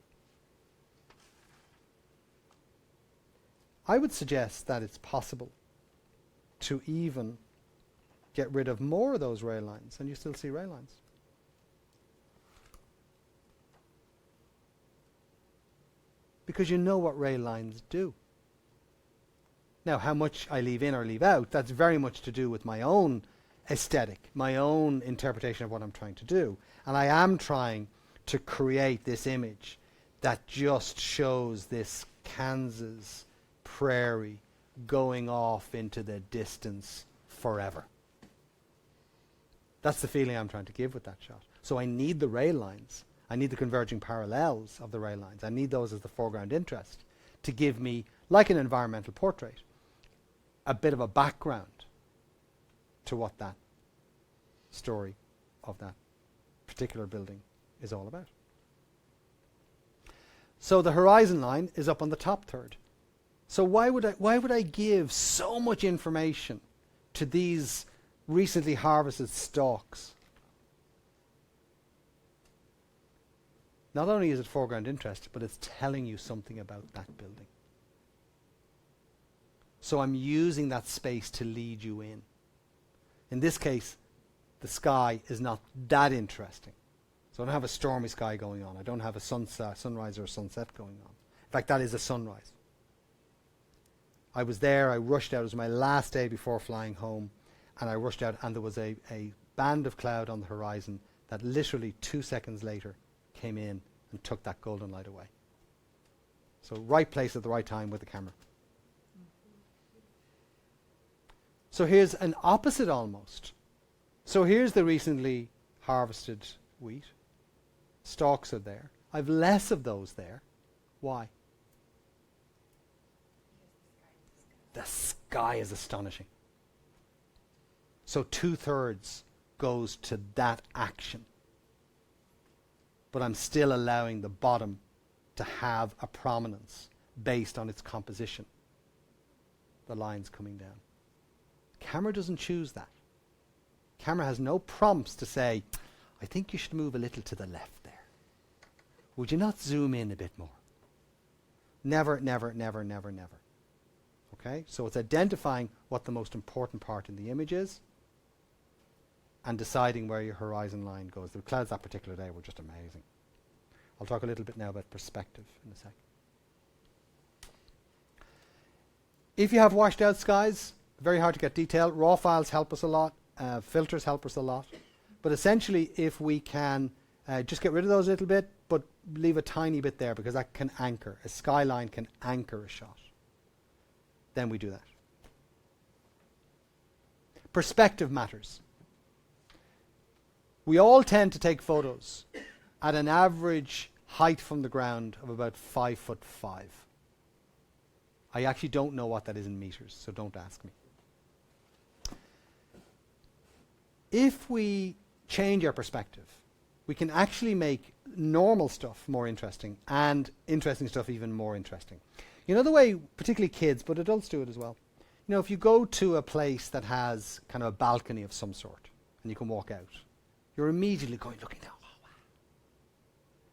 I would suggest that it's possible to even get rid of more of those rail lines and you still see rail lines. Because you know what rail lines do. Now, how much I leave in or leave out, that's very much to do with my own aesthetic, my own interpretation of what I'm trying to do. And I am trying to create this image that just shows this Kansas prairie going off into the distance forever. That's the feeling I'm trying to give with that shot. So I need the rail lines. I need the converging parallels of the rail lines. I need those as the foreground interest to give me, like an environmental portrait, a bit of a background to what that story of that particular building is all about. So the horizon line is up on the top third. So why would I give so much information to these recently harvested stalks? Not only is it foreground interest, but it's telling you something about that building. So I'm using that space to lead you in. In this case, the sky is not that interesting. So I don't have a stormy sky going on. I don't have a sunrise or a sunset going on. In fact, that is a sunrise. I was there, I rushed out. It was my last day before flying home, and I rushed out, and there was a band of cloud on the horizon that literally 2 seconds later came in and took that golden light away. So right place at the right time with the camera. So here's an opposite almost. So here's the recently harvested wheat. Stalks are there. I've less of those there. Why? The sky is astonishing. So 2/3 goes to that action. But I'm still allowing the bottom to have a prominence based on its composition. The lines coming down. Camera doesn't choose that. Camera has no prompts to say, I think you should move a little to the left there. Would you not zoom in a bit more? Never, never, never, never, never. Okay? So it's identifying what the most important part in the image is and deciding where your horizon line goes. The clouds that particular day were just amazing. I'll talk a little bit now about perspective in a sec. If you have washed out skies, very hard to get detail. Raw files help us a lot. Filters help us a lot. But essentially, if we can just get rid of those a little bit, but leave a tiny bit there, because that can anchor. A skyline can anchor a shot. Then we do that. Perspective matters. We all tend to take photos at an average height from the ground of about 5'5". I actually don't know what that is in meters, so don't ask me. If we change our perspective, we can actually make normal stuff more interesting and interesting stuff even more interesting. You know the way, particularly kids, but adults do it as well. You know, if you go to a place that has kind of a balcony of some sort and you can walk out, you're immediately going looking down. Oh, wow.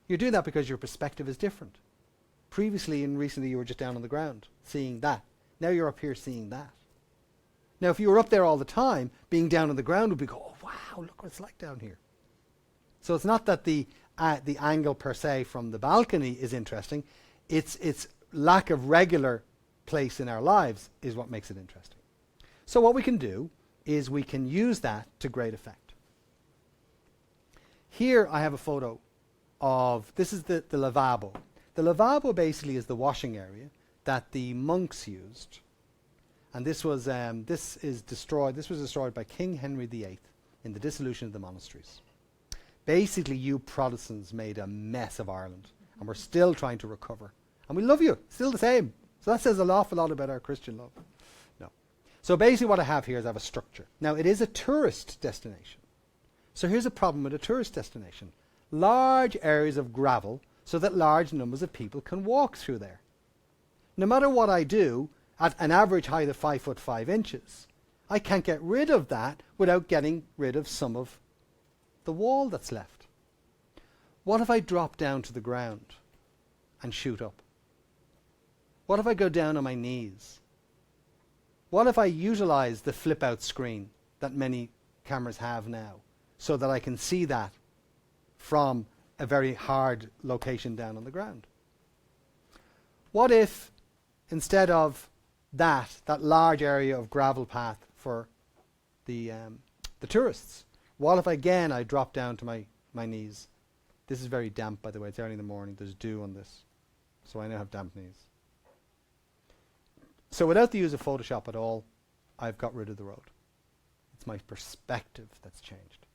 You're doing that because your perspective is different. Previously and recently you were just down on the ground seeing that. Now you're up here seeing that. Now if you were up there all the time, being down on the ground would be go, oh wow, look what it's like down here. So it's not that the angle per se from the balcony is interesting. It's lack of regular place in our lives is what makes it interesting. So what we can do is we can use that to great effect. Here I have a photo of, this is the lavabo. The lavabo basically is the washing area that the monks used. And this was destroyed by King Henry VIII in the dissolution of the monasteries. Basically, you Protestants made a mess of Ireland, and we're still trying to recover. And we love you, still the same. So that says an awful lot about our Christian love. No. So basically what I have here is I have a structure. Now, it is a tourist destination. So here's a problem with a tourist destination. Large areas of gravel so that large numbers of people can walk through there. No matter what I do, at an average height of 5'5", I can't get rid of that without getting rid of some of the wall that's left. What if I drop down to the ground and shoot up? What if I go down on my knees? What if I utilize the flip out screen that many cameras have now so that I can see that from a very hard location down on the ground? What if instead of that large area of gravel path for the tourists, what if again I drop down to my knees? This is very damp, by the way. It's early in the morning. There's dew on this. So I now have damp knees. So without the use of Photoshop at all, I've got rid of the road. It's my perspective that's changed.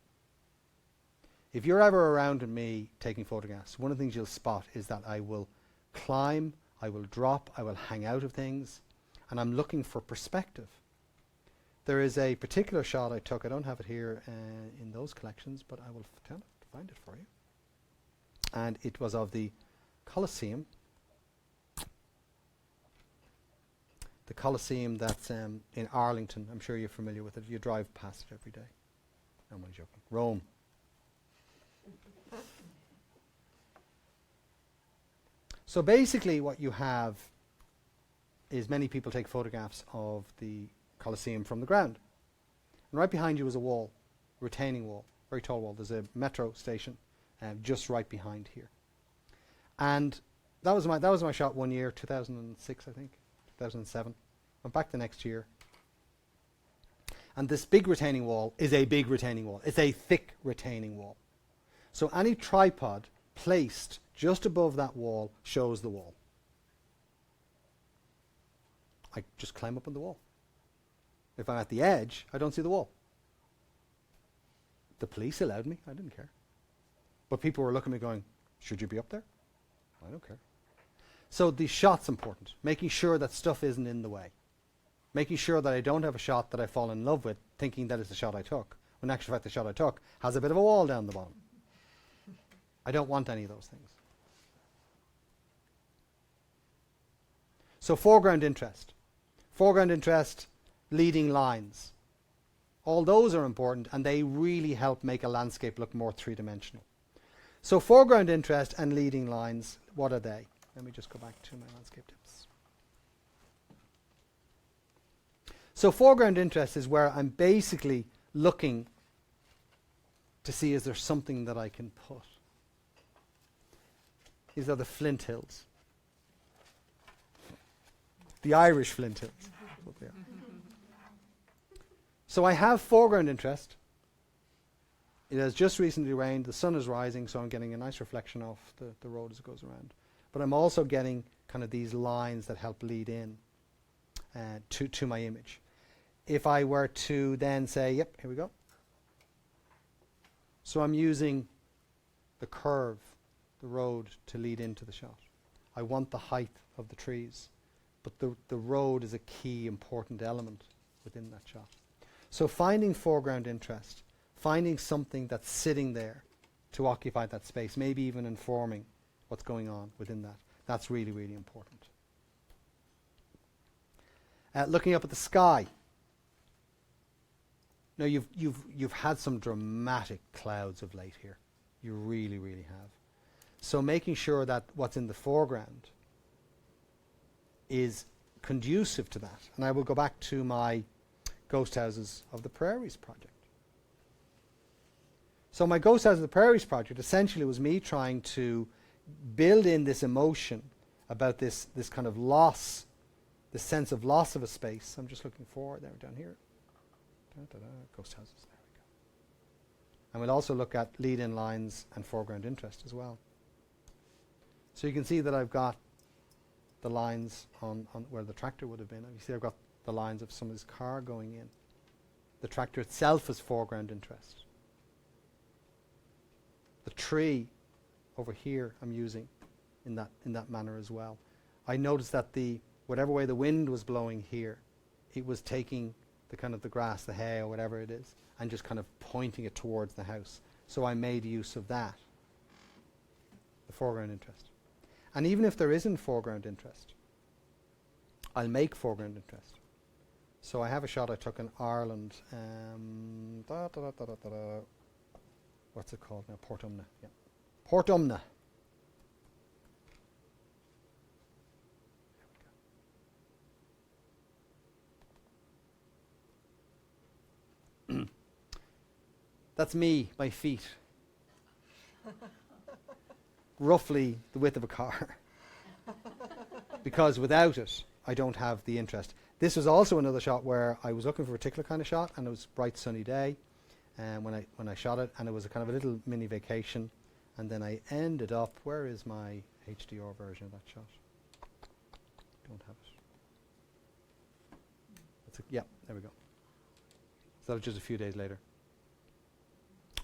If you're ever around me taking photographs, one of the things you'll spot is that I will climb, I will drop, I will hang out of things, and I'm looking for perspective. There is a particular shot I took. I don't have it here in those collections, but I will find it for you. And it was of the Colosseum. The Colosseum that's in Arlington. I'm sure you're familiar with it. You drive past it every day. I'm only joking. Rome. So basically what you have is many people take photographs of the Colosseum from the ground. And right behind you is a wall, a retaining wall, very tall wall. There's a metro station just right behind here. And that was my shot one year, 2006 I think, 2007. Went back the next year. And this big retaining wall is a big retaining wall. It's a thick retaining wall. So any tripod placed just above that wall shows the wall. I just climb up on the wall. If I'm at the edge, I don't see the wall. The police allowed me. I didn't care. But people were looking at me going, should you be up there? I don't care. So the shot's important. Making sure that stuff isn't in the way. Making sure that I don't have a shot that I fall in love with thinking that it's the shot I took. When in actual fact the shot I took has a bit of a wall down the bottom. I don't want any of those things. So foreground interest. Foreground interest, leading lines. All those are important and they really help make a landscape look more three-dimensional. So foreground interest and leading lines, what are they? Let me just go back to my landscape tips. So foreground interest is where I'm basically looking to see is there something that I can put. These are the Flint Hills. The Irish Flint Hills. That's what they are. So I have foreground interest It has just recently rained, the sun is rising, so I'm getting a nice reflection off the road as it goes around. But I'm also getting kind of these lines that help lead in to my image. If I were to then say, yep, here we go. So I'm using the curve, the road, to lead into the shot. I want the height of the trees, but the road is a key important element within that shot. So finding foreground interest, finding something that's sitting there to occupy that space, maybe even informing what's going on within that. That's really, really important. Looking up at the sky. Now you've had some dramatic clouds of late here. You really, really have. So making sure that what's in the foreground is conducive to that. And I will go back to my Ghost Houses of the Prairies project. So my Ghost Houses of the Prairies project essentially was me trying to build in this emotion about this kind of loss, this sense of loss of a space. I'm just looking forward there, down here. Ghost houses, there we go. And we'll also look at lead-in lines and foreground interest as well. So you can see that I've got the lines on where the tractor would have been. You see I've got the lines of somebody's car going in. The tractor itself is foreground interest. The tree over here I'm using in that manner as well. I noticed that whatever way the wind was blowing here, it was taking the kind of the grass, the hay or whatever it is, and just kind of pointing it towards the house. So I made use of that, the foreground interest. And even if there isn't foreground interest, I'll make foreground interest. So I have a shot I took in Ireland. What's it called now? Portumna. Yeah. Portumna. That's me, my feet. Roughly the width of a car. Because without it, I don't have the interest. This was also another shot where I was looking for a particular kind of shot, and it was a bright sunny day when I shot it, and it was a kind of a little mini vacation. And then I ended up, where is my HDR version of that shot? Don't have it. Yeah, there we go. So that was just a few days later.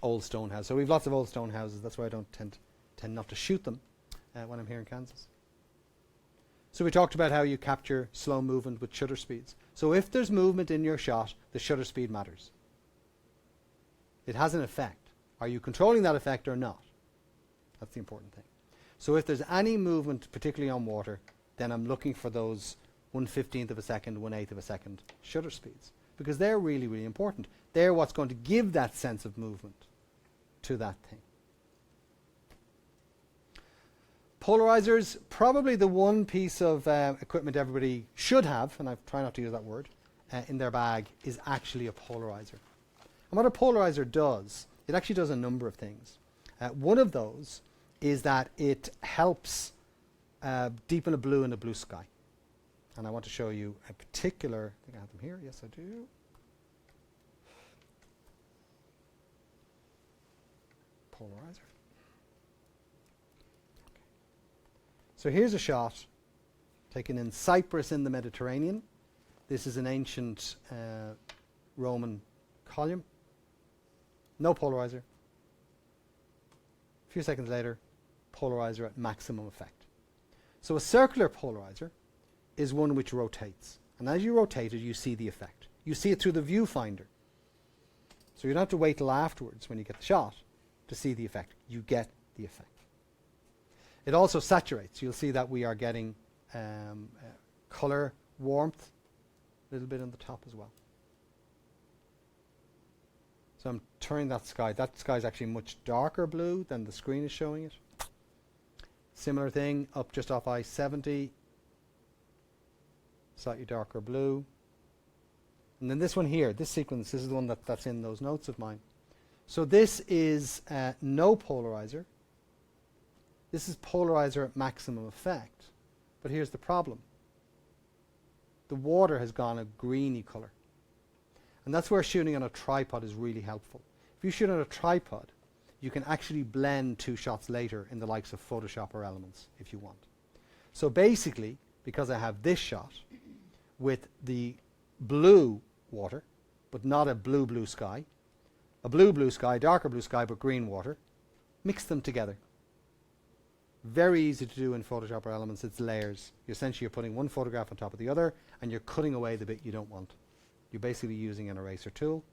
Old stone house. So we have lots of old stone houses. That's why I don't tend not to shoot them when I'm here in Kansas. So we talked about how you capture slow movement with shutter speeds. So if there's movement in your shot, the shutter speed matters. It has an effect. Are you controlling that effect or not? That's the important thing. So if there's any movement, particularly on water, then I'm looking for those 1/15 of a second, 1/8 of a second shutter speeds, because they're really, really important. They're what's going to give that sense of movement to that thing. Polarizers, probably the one piece of equipment everybody should have, and I try not to use that word, in their bag, is actually a polarizer. And what a polarizer does, it actually does a number of things. One of those is that it helps deepen a blue in a blue sky. And I want to show you a particular, I think I have them here, yes I do. Polarizer. Okay. So here's a shot taken in Cyprus in the Mediterranean. This is an ancient Roman column. No polarizer. A few seconds later, polarizer at maximum effect. So a circular polarizer is one which rotates. And as you rotate it, you see the effect. You see it through the viewfinder. So you don't have to wait till afterwards when you get the shot to see the effect. You get the effect. It also saturates. You'll see that we are getting color warmth a little bit on the top as well. So I'm turning that sky. That sky is actually much darker blue than the screen is showing it. Similar thing up just off I-70. Slightly darker blue. And then this one here, this sequence, this is the one that's in those notes of mine. So this is no polarizer. This is polarizer at maximum effect. But here's the problem. The water has gone a greeny color. And that's where shooting on a tripod is really helpful. If you shoot on a tripod, you can actually blend 2 shots later in the likes of Photoshop or Elements if you want. So basically, because I have this shot with the blue water, but not a blue sky, a blue sky, darker blue sky, but green water, mix them together. Very easy to do in Photoshop or Elements. It's layers. You're putting one photograph on top of the other, and you're cutting away the bit you don't want. You're basically using an eraser tool.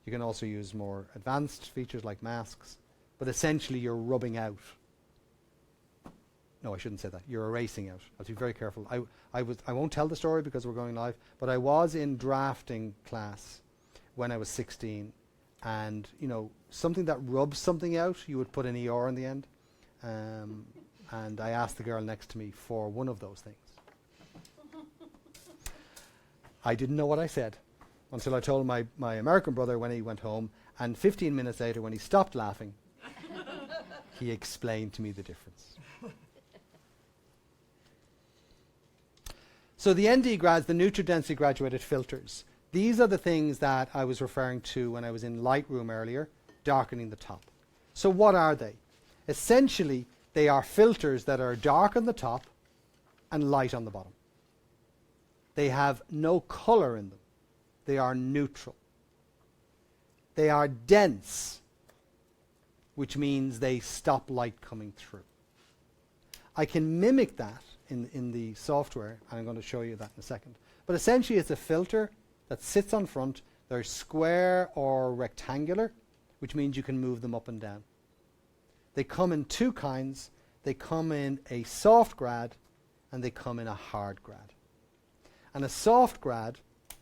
You can also use more advanced features like masks, but essentially you're rubbing out. No, I shouldn't say that. You're erasing out. I have to be very careful. I won't tell the story because we're going live, but I was in drafting class when I was 16, and something that rubs something out, you would put an ER in the end. And I asked the girl next to me for one of those things. I didn't know what I said until I told my American brother when he went home, and 15 minutes later when he stopped laughing, he explained to me the difference. So the ND grads, the neutral density graduated filters, these are the things that I was referring to when I was in Lightroom earlier, darkening the top. So what are they? Essentially, they are filters that are dark on the top and light on the bottom. They have no color in them. They are neutral. They are dense, which means they stop light coming through. I can mimic that in the software, and I'm going to show you that in a second. But essentially, it's a filter that sits on front. They're square or rectangular, which means you can move them up and down. They come in 2 kinds. They come in a soft grad, and they come in a hard grad. And a soft grad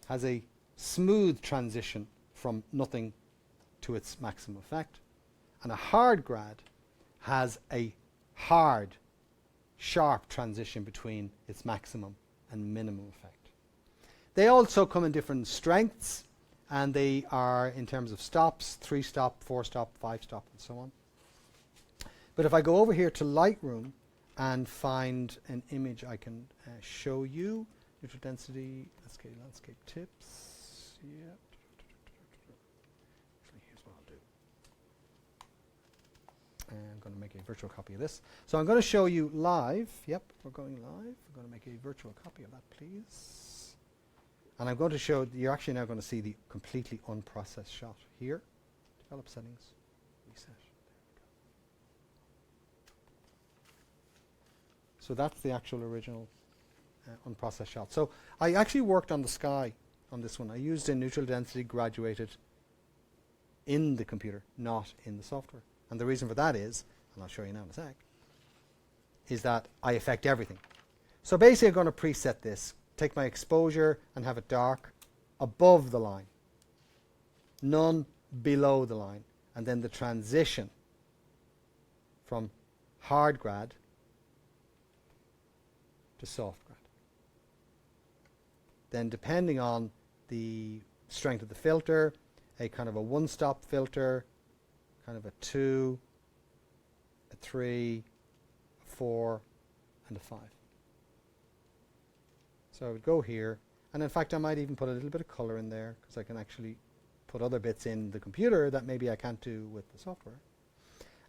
has a smooth transition from nothing to its maximum effect. And a hard grad has a hard, sharp transition between its maximum and minimum effect. They also come in different strengths, and they are in terms of stops, 3 stop, 4 stop, 5 stop, and so on. But if I go over here to Lightroom and find an image I can show you, neutral density, landscape tips, yeah. Actually, here's what I'll do. I'm going to make a virtual copy of this. So I'm going to show you live. Yep, we're going live. I'm going to make a virtual copy of that, please. And I'm going to show, you're actually now going to see the completely unprocessed shot here. Develop settings, reset. So that's the actual original unprocessed shot. So I actually worked on the sky on this one. I used a neutral density graduated in the computer, not in the software. And the reason for that is, and I'll show you now in a sec, is that I affect everything. So basically I'm going to preset this, take my exposure and have it dark above the line, none below the line, and then the transition from hard grad to soft grad. Then depending on the strength of the filter, a kind of a 1-stop filter, kind of a 2, a 3, a 4, and a 5. So I would go here, and in fact I might even put a little bit of color in there because I can actually put other bits in the computer that maybe I can't do with the software.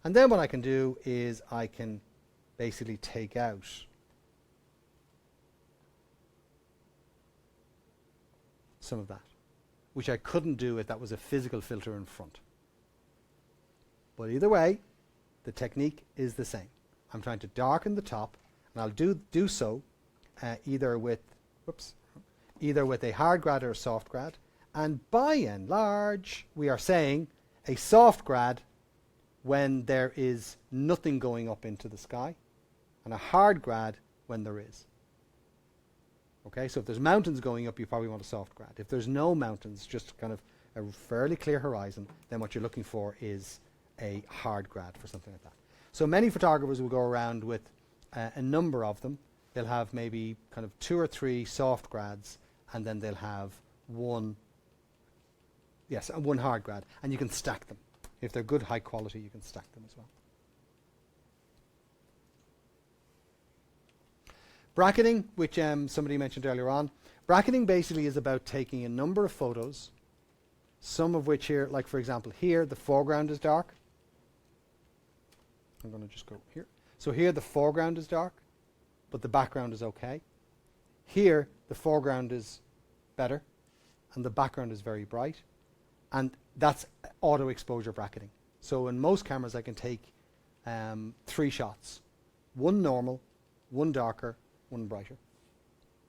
And then what I can do is I can basically take out some of that, which I couldn't do if that was a physical filter in front. But either way, the technique is the same. I'm trying to darken the top, and I'll do so either with a hard grad or a soft grad. And by and large, we are saying a soft grad when there is nothing going up into the sky, and a hard grad when there is. Okay, so if there's mountains going up, you probably want a soft grad. If there's no mountains, just kind of a fairly clear horizon, then what you're looking for is a hard grad for something like that. So many photographers will go around with a number of them. They'll have maybe kind of 2 or 3 soft grads, and then they'll have one hard grad, and you can stack them. If they're good, high quality, you can stack them as well. Bracketing, which somebody mentioned earlier on. Bracketing basically is about taking a number of photos, some of which here, like for example here, the foreground is dark. I'm going to just go here. So here the foreground is dark, but the background is okay. Here the foreground is better, and the background is very bright. And that's auto exposure bracketing. So in most cameras I can take 3 shots. One normal, one darker, one brighter.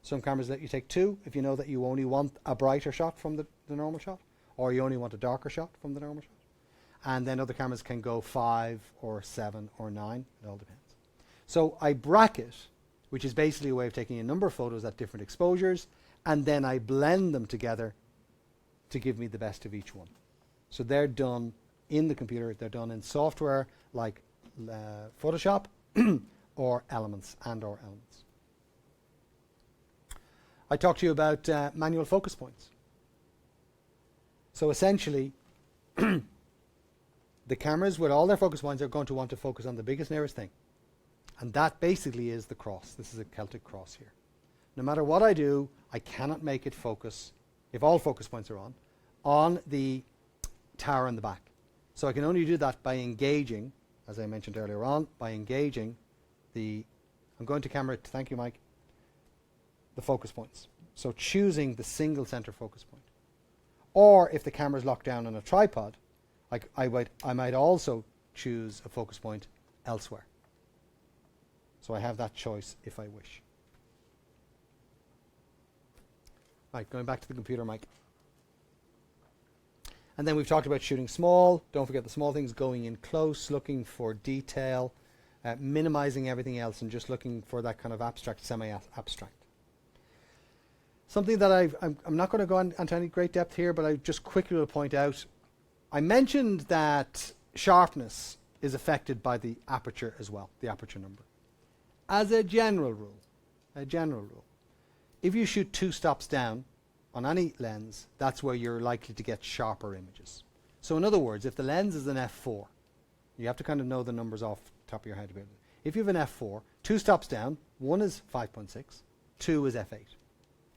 Some cameras let you take 2 if you know that you only want a brighter shot from the normal shot, or you only want a darker shot from the normal shot. And then other cameras can go 5 or 7 or 9. It all depends. So I bracket, which is basically a way of taking a number of photos at different exposures, and then I blend them together to give me the best of each one. So they're done in the computer. They're done in software like Photoshop or Elements or Elements. I talked to you about manual focus points. So essentially, the cameras with all their focus points are going to want to focus on the biggest, nearest thing. And that basically is the cross. This is a Celtic cross here. No matter what I do, I cannot make it focus, if all focus points are on the tower in the back. So I can only do that by engaging, as I mentioned earlier on, by engaging I'm going to camera, thank you Mike, the focus points. So choosing the single center focus point. Or if the camera is locked down on a tripod, I might also choose a focus point elsewhere. So I have that choice if I wish. Right, going back to the computer, Mike. And then we've talked about shooting small. Don't forget the small things, going in close, looking for detail, minimizing everything else, and just looking for that kind of abstract, semi-abstract. Something that I'm not going to go into any great depth here, but I just quickly will point out. I mentioned that sharpness is affected by the aperture as well, the aperture number. As a general rule, if you shoot 2 stops down on any lens, that's where you're likely to get sharper images. So in other words, if the lens is an f4, you have to kind of know the numbers off the top of your head. If you have an f4, 2 stops down, 1 is 5.6, 2 is f8.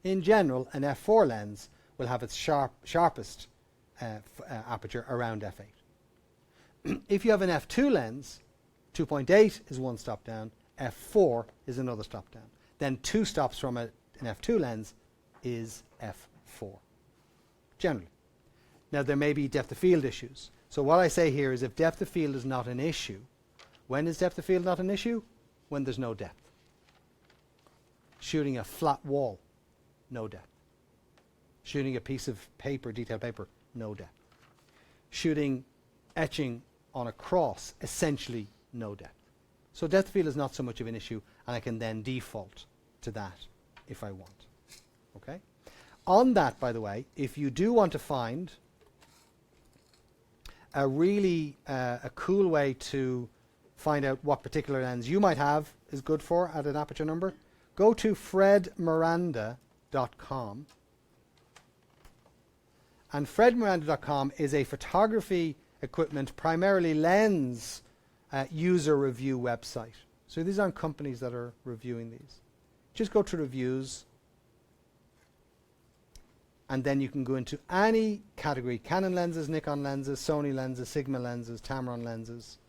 In general, an f4 lens will have its sharpest aperture around f8. If you have an f2 lens, 2.8 is 1 stop down, f4 is another stop down. Then 2 stops from an f2 lens is f4, generally. Now there may be depth of field issues. So what I say here is if depth of field is not an issue, when is depth of field not an issue? When there's no depth. Shooting a flat wall, no depth. Shooting a piece of paper, detailed paper, no depth. Shooting etching on a cross, essentially no depth. So depth of field is not so much of an issue, and I can then default to that if I want. Okay? On that, by the way, if you do want to find a really a cool way to find out what particular lens you might have is good for at an aperture number, go to fredmiranda.com. And fredmiranda.com is a photography equipment, primarily lens user review website. So these aren't companies that are reviewing these. Just go to reviews, and then you can go into any category: Canon lenses, Nikon lenses, Sony lenses, Sigma lenses, Tamron lenses,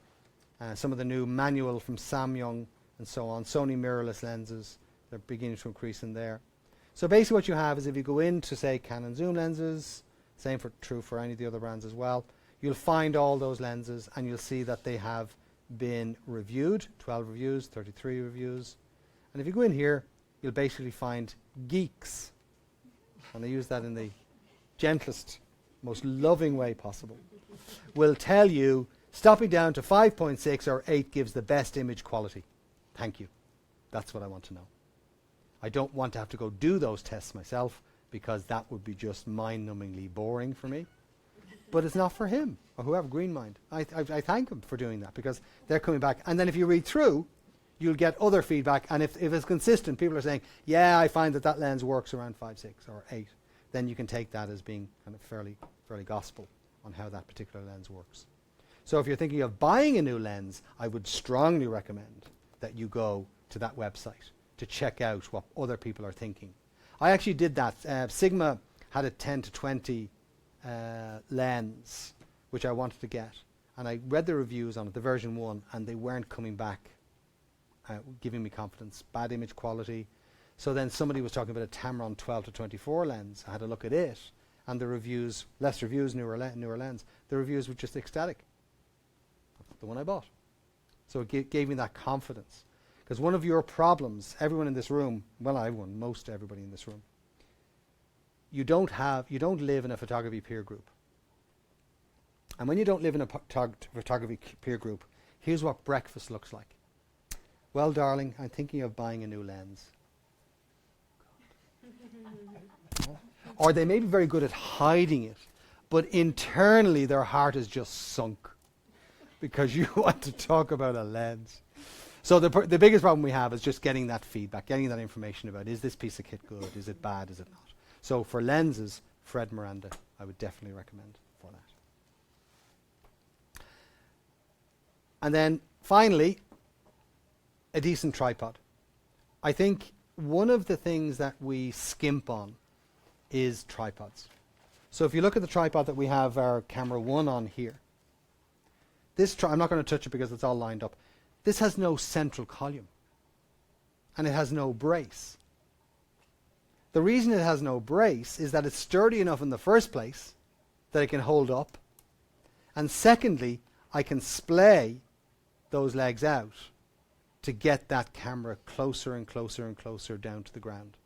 some of the new manual from Samyang and so on, Sony mirrorless lenses, they're beginning to increase in there. So basically what you have is if you go into, say, Canon zoom lenses, same true for any of the other brands as well, you'll find all those lenses and you'll see that they have been reviewed, 12 reviews, 33 reviews. And if you go in here, you'll basically find geeks. And I use that in the gentlest, most loving way possible. Will tell you, stopping down to 5.6 or 8 gives the best image quality. Thank you. That's what I want to know. I don't want to have to go do those tests myself, because that would be just mind-numbingly boring for me. But it's not for him or whoever, Green Mind. I thank him for doing that, because they're coming back. And then if you read through, you'll get other feedback. And if it's consistent, people are saying, yeah, I find that lens works around 5.6 or 8. Then you can take that as being kind of fairly gospel on how that particular lens works. So if you're thinking of buying a new lens, I would strongly recommend that you go to that website to check out what other people are thinking. I actually did that. Sigma had a 10 to 20 lens, which I wanted to get. And I read the reviews on it, the version 1, and they weren't coming back, giving me confidence. Bad image quality. So then somebody was talking about a Tamron 12 to 24 lens. I had a look at it, and the reviews, less reviews, newer lens, the reviews were just ecstatic. That's the one I bought. So it gave me that confidence. Because one of your problems, everyone in this room, well, not everyone, most everybody in this room, you don't live in a photography peer group. And when you don't live in a photography peer group, here's what breakfast looks like. Well, darling, I'm thinking of buying a new lens. Or they may be very good at hiding it, but internally their heart is just sunk because you want to talk about a lens. So the biggest problem we have is just getting that feedback, getting that information about, is this piece of kit good, is it bad, is it not? So for lenses, Fred Miranda, I would definitely recommend for that. And then finally, a decent tripod. I think one of the things that we skimp on is tripods. So if you look at the tripod that we have our camera 1 on here, I'm not going to touch it because it's all lined up. This has no central column, and it has no brace. The reason it has no brace is that it's sturdy enough in the first place that it can hold up, and secondly, I can splay those legs out to get that camera closer and closer and closer down to the ground.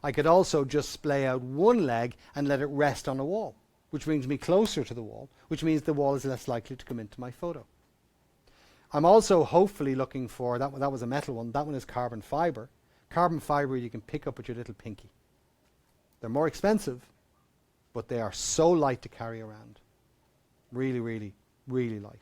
I could also just splay out one leg and let it rest on a wall, which brings me closer to the wall, which means the wall is less likely to come into my photo. I'm also hopefully looking for, that was a metal one, that one is carbon fiber. Carbon fiber you can pick up with your little pinky. They're more expensive, but they are so light to carry around. Really, really, really light.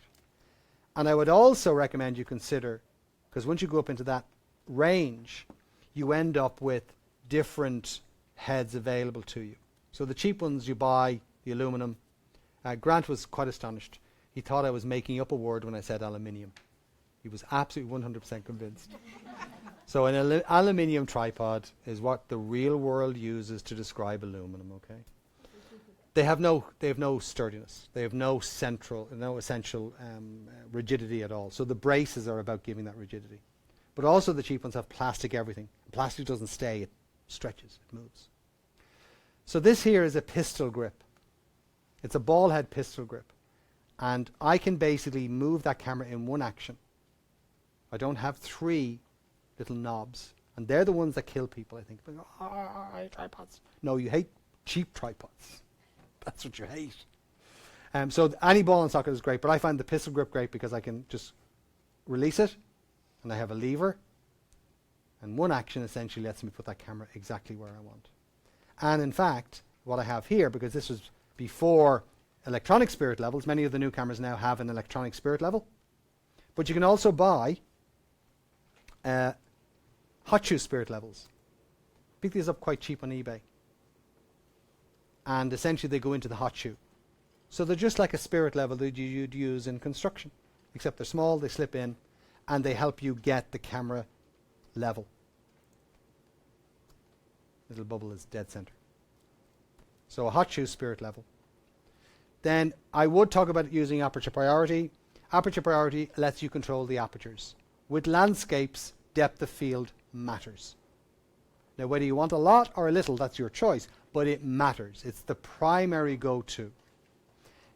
And I would also recommend you consider, because once you go up into that range, you end up with different heads available to you. So the cheap ones you buy, the aluminum. Grant was quite astonished. He thought I was making up a word when I said aluminium. He was absolutely 100% convinced. So an aluminium tripod is what the real world uses to describe aluminum, okay? They have no sturdiness. They have no essential rigidity at all. So the braces are about giving that rigidity. But also the cheap ones have plastic everything. Plastic doesn't stay, it stretches, it moves. So this here is a pistol grip. It's a ball head pistol grip. And I can basically move that camera in one action. I don't have 3 little knobs. And they're the ones that kill people, I think. They go, tripods. No, you hate cheap tripods. That's what you hate. So any ball and socket is great, but I find the pistol grip great because I can just release it, and I have a lever, and one action essentially lets me put that camera exactly where I want. And in fact, what I have here, because this was before electronic spirit levels, many of the new cameras now have an electronic spirit level, but you can also buy hot shoe spirit levels. Pick these up quite cheap on eBay. And essentially they go into the hot shoe. So they're just like a spirit level that you'd use in construction, except they're small, they slip in, and they help you get the camera level. Little bubble is dead center. So a hot shoe spirit level. Then I would talk about using aperture priority. Aperture priority lets you control the apertures. With landscapes, depth of field matters. Now whether you want a lot or a little, that's your choice, but it matters. It's the primary go-to.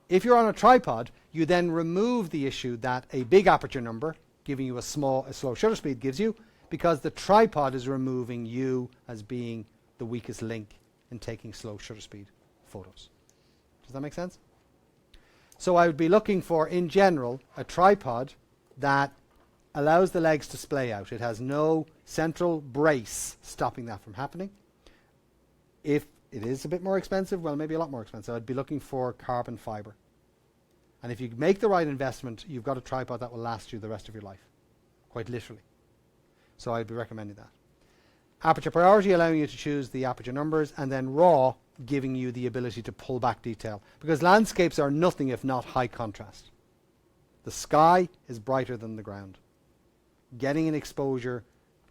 If you're on a tripod, you then remove the issue that a big aperture number, giving you a slow shutter speed, gives you, because the tripod is removing you as being the weakest link in taking slow shutter speed photos. Does that make sense? So I would be looking for, in general, a tripod that allows the legs to splay out. It has no central brace stopping that from happening. If it is a bit more expensive, well, maybe a lot more expensive, I'd be looking for carbon fiber. And if you make the right investment, you've got a tripod that will last you the rest of your life, quite literally. So I'd be recommending that. Aperture priority, allowing you to choose the aperture numbers, and then raw, giving you the ability to pull back detail. Because landscapes are nothing if not high contrast. The sky is brighter than the ground. Getting an exposure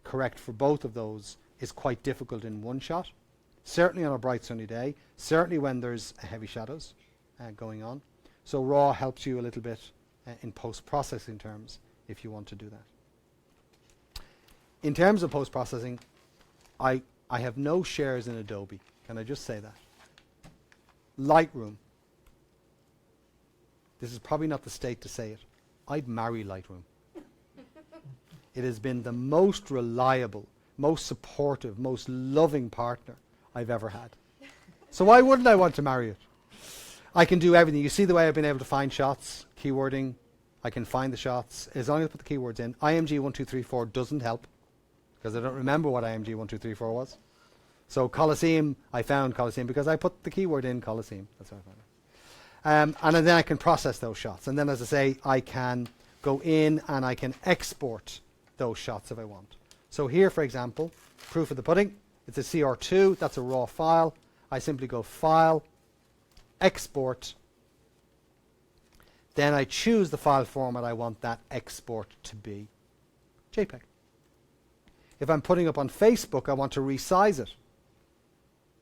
correct for both of those is quite difficult in one shot. certainly on a bright sunny day, certainly when there's heavy shadows going on. So RAW helps you a little bit in post-processing terms if you want to do that. In terms of post-processing, I have no shares in Adobe. Can I just say that? Lightroom. This is probably not the state to say it. I'd marry Lightroom. It has been the most reliable, most supportive, most loving partner I've ever had. So why wouldn't I want to marry it? I can do everything. You see the way I've been able to find shots, keywording. I can find the shots as long as I put the keywords in. IMG 1234 doesn't help because I don't remember what IMG 1234 was. So Colosseum, I found Colosseum because I put the keyword in Colosseum. That's how I found it. And then I can process those shots. And then, as I say, I can go in and I can export those shots if I want. So here, for example, proof of the pudding. It's a CR2. That's a raw file. I simply go File, Export. Then I choose the file format I want that export to be. JPEG. If I'm putting up on Facebook, I want to resize it.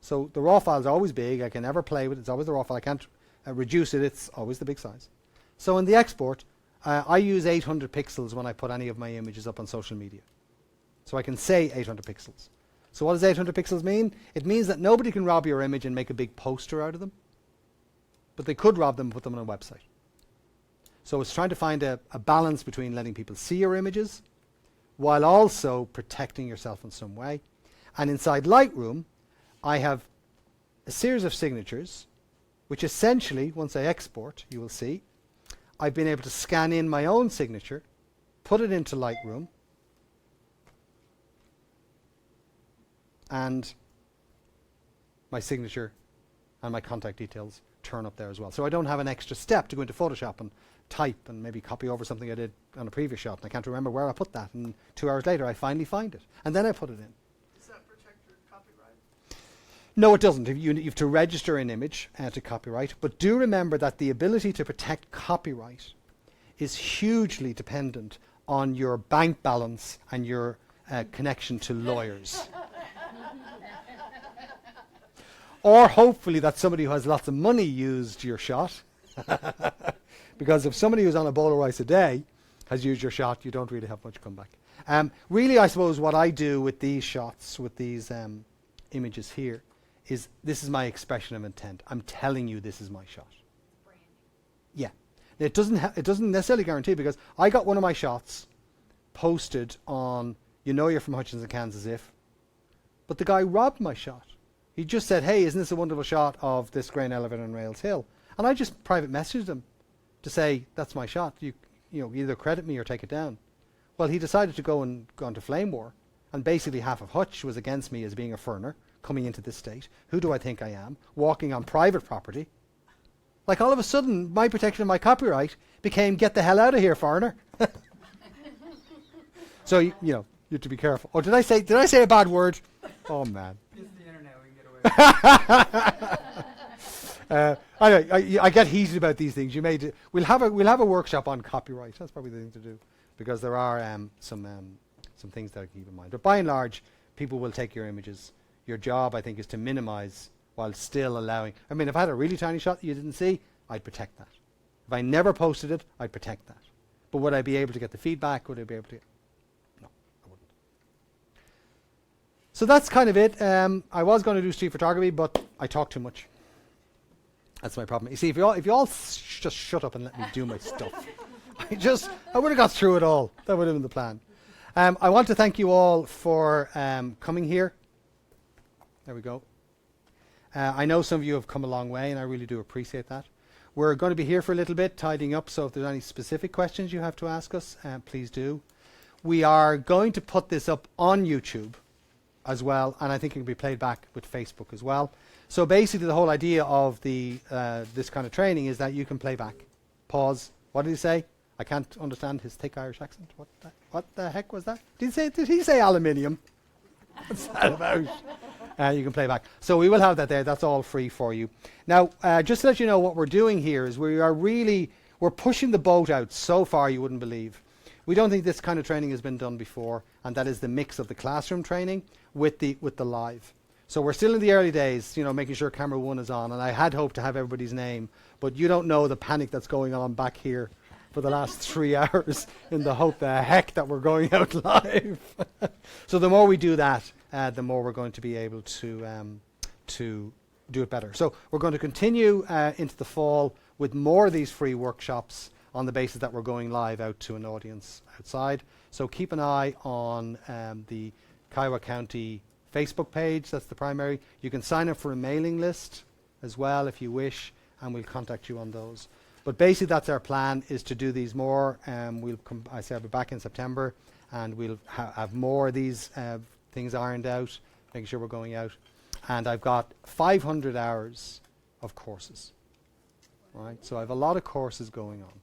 So the raw file is always big. I can never play with it. It's always the raw file. I can't reduce it. It's always the big size. So in the export, I use 800 pixels when I put any of my images up on social media. So I can say 800 pixels. So what does 800 pixels mean? It means that nobody can rob your image and make a big poster out of them. But they could rob them and put them on a website. So it's trying to find a balance between letting people see your images while also protecting yourself in some way. And inside Lightroom, I have a series of signatures, which essentially, once I export, you will see, I've been able to scan in my own signature, put it into Lightroom, and my signature and my contact details turn up there as well. So I don't have an extra step to go into Photoshop and type and maybe copy over something I did on a previous shot, and I can't remember where I put that, and 2 hours later I finally find it, and then I put it in. Does that protect your copyright? No, it doesn't. You have to register an image to copyright, but do remember that the ability to protect copyright is hugely dependent on your bank balance and your connection to lawyers. Or hopefully that somebody who has lots of money used your shot. Because if somebody who's on a bowl of rice a day has used your shot, you don't really have much comeback. Really, I suppose what I do with these shots, with these images here, is this is my expression of intent. I'm telling you this is my shot. Branding. Yeah. It doesn't necessarily guarantee, because I got one of my shots posted on, you know you're from Hutchinson, Kansas if, but the guy robbed my shot. He just said, hey, isn't this a wonderful shot of this grain elevator on Rails Hill? And I just private messaged him to say, that's my shot. You know, either credit me or take it down. Well, he decided to go into flame war, and basically half of Hutch was against me as being a foreigner coming into this state. Who do I think I am? Walking on private property. Like, all of a sudden, my protection of my copyright became, get the hell out of here, foreigner. So, you know, you have to be careful. Oh, did I say a bad word? Oh, man. It's the internet, we can get away with it. Anyway, I get heated about these things. We'll have a workshop on copyright. That's probably the thing to do, because there are some things that I keep in mind. But by and large, people will take your images. Your job, I think, is to minimize while still allowing. I mean, if I had a really tiny shot that you didn't see, I'd protect that. If I never posted it, I'd protect that. But would I be able to get the feedback? Would I be able to? No, I wouldn't. So that's kind of it. I was going to do street photography, but I talk too much. That's my problem. You see, if you all just shut up and let me do my stuff, I would have got through it all. That would have been the plan. I want to thank you all for coming here. There we go. I know some of you have come a long way, and I really do appreciate that. We're going to be here for a little bit, tidying up, so if there's any specific questions you have to ask us, please do. We are going to put this up on YouTube as well, and I think it can be played back with Facebook as well. So basically the whole idea of this kind of training is that you can play back, pause. What did he say? I can't understand his thick Irish accent. What the heck was that? Did he say aluminium? What's that about? You can play back. So we will have that there. That's all free for you. Now, just to let you know, what we're doing here is we're pushing the boat out so far you wouldn't believe. We don't think this kind of training has been done before, and that is the mix of the classroom training with the live. So we're still in the early days, you know, making sure camera 1 is on, and I had hoped to have everybody's name, but you don't know the panic that's going on back here for the last 3 hours in the hope the heck that we're going out live. So the more we do that, the more we're going to be able to do it better. So we're going to continue into the fall with more of these free workshops on the basis that we're going live out to an audience outside. So keep an eye on the Kiowa County Facebook page. That's the primary. You can sign up for a mailing list as well if you wish, and we'll contact you on those. But basically that's our plan, is to do these more. We'll come, I say I'll be back in September, and we'll have more of these things ironed out, making sure we're going out. And I've got 500 hours of courses. Right? So I have a lot of courses going on.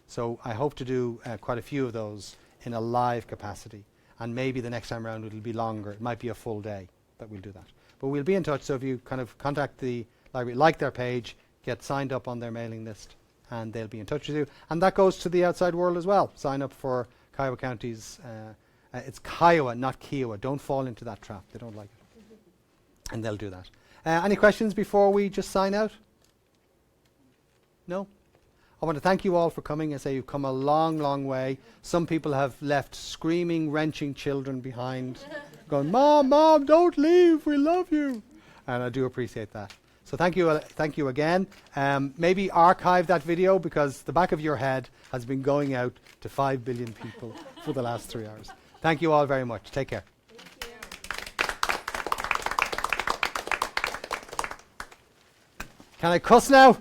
So I hope to do quite a few of those in a live capacity. And maybe the next time around it'll be longer. It might be a full day that we'll do that. But we'll be in touch. So if you kind of contact the library, like their page, get signed up on their mailing list, and they'll be in touch with you. And that goes to the outside world as well. Sign up for Kiowa County's, it's Kiowa, not Kiowa. Don't fall into that trap. They don't like it. And they'll do that. Any questions before we just sign out? No? I want to thank you all for coming. I say you've come a long, long way. Some people have left screaming, wrenching children behind, going, Mom, Mom, don't leave. We love you. And I do appreciate that. So thank you again. Maybe archive that video, because the back of your head has been going out to 5 billion people for the last 3 hours. Thank you all very much. Take care. Can I cuss now?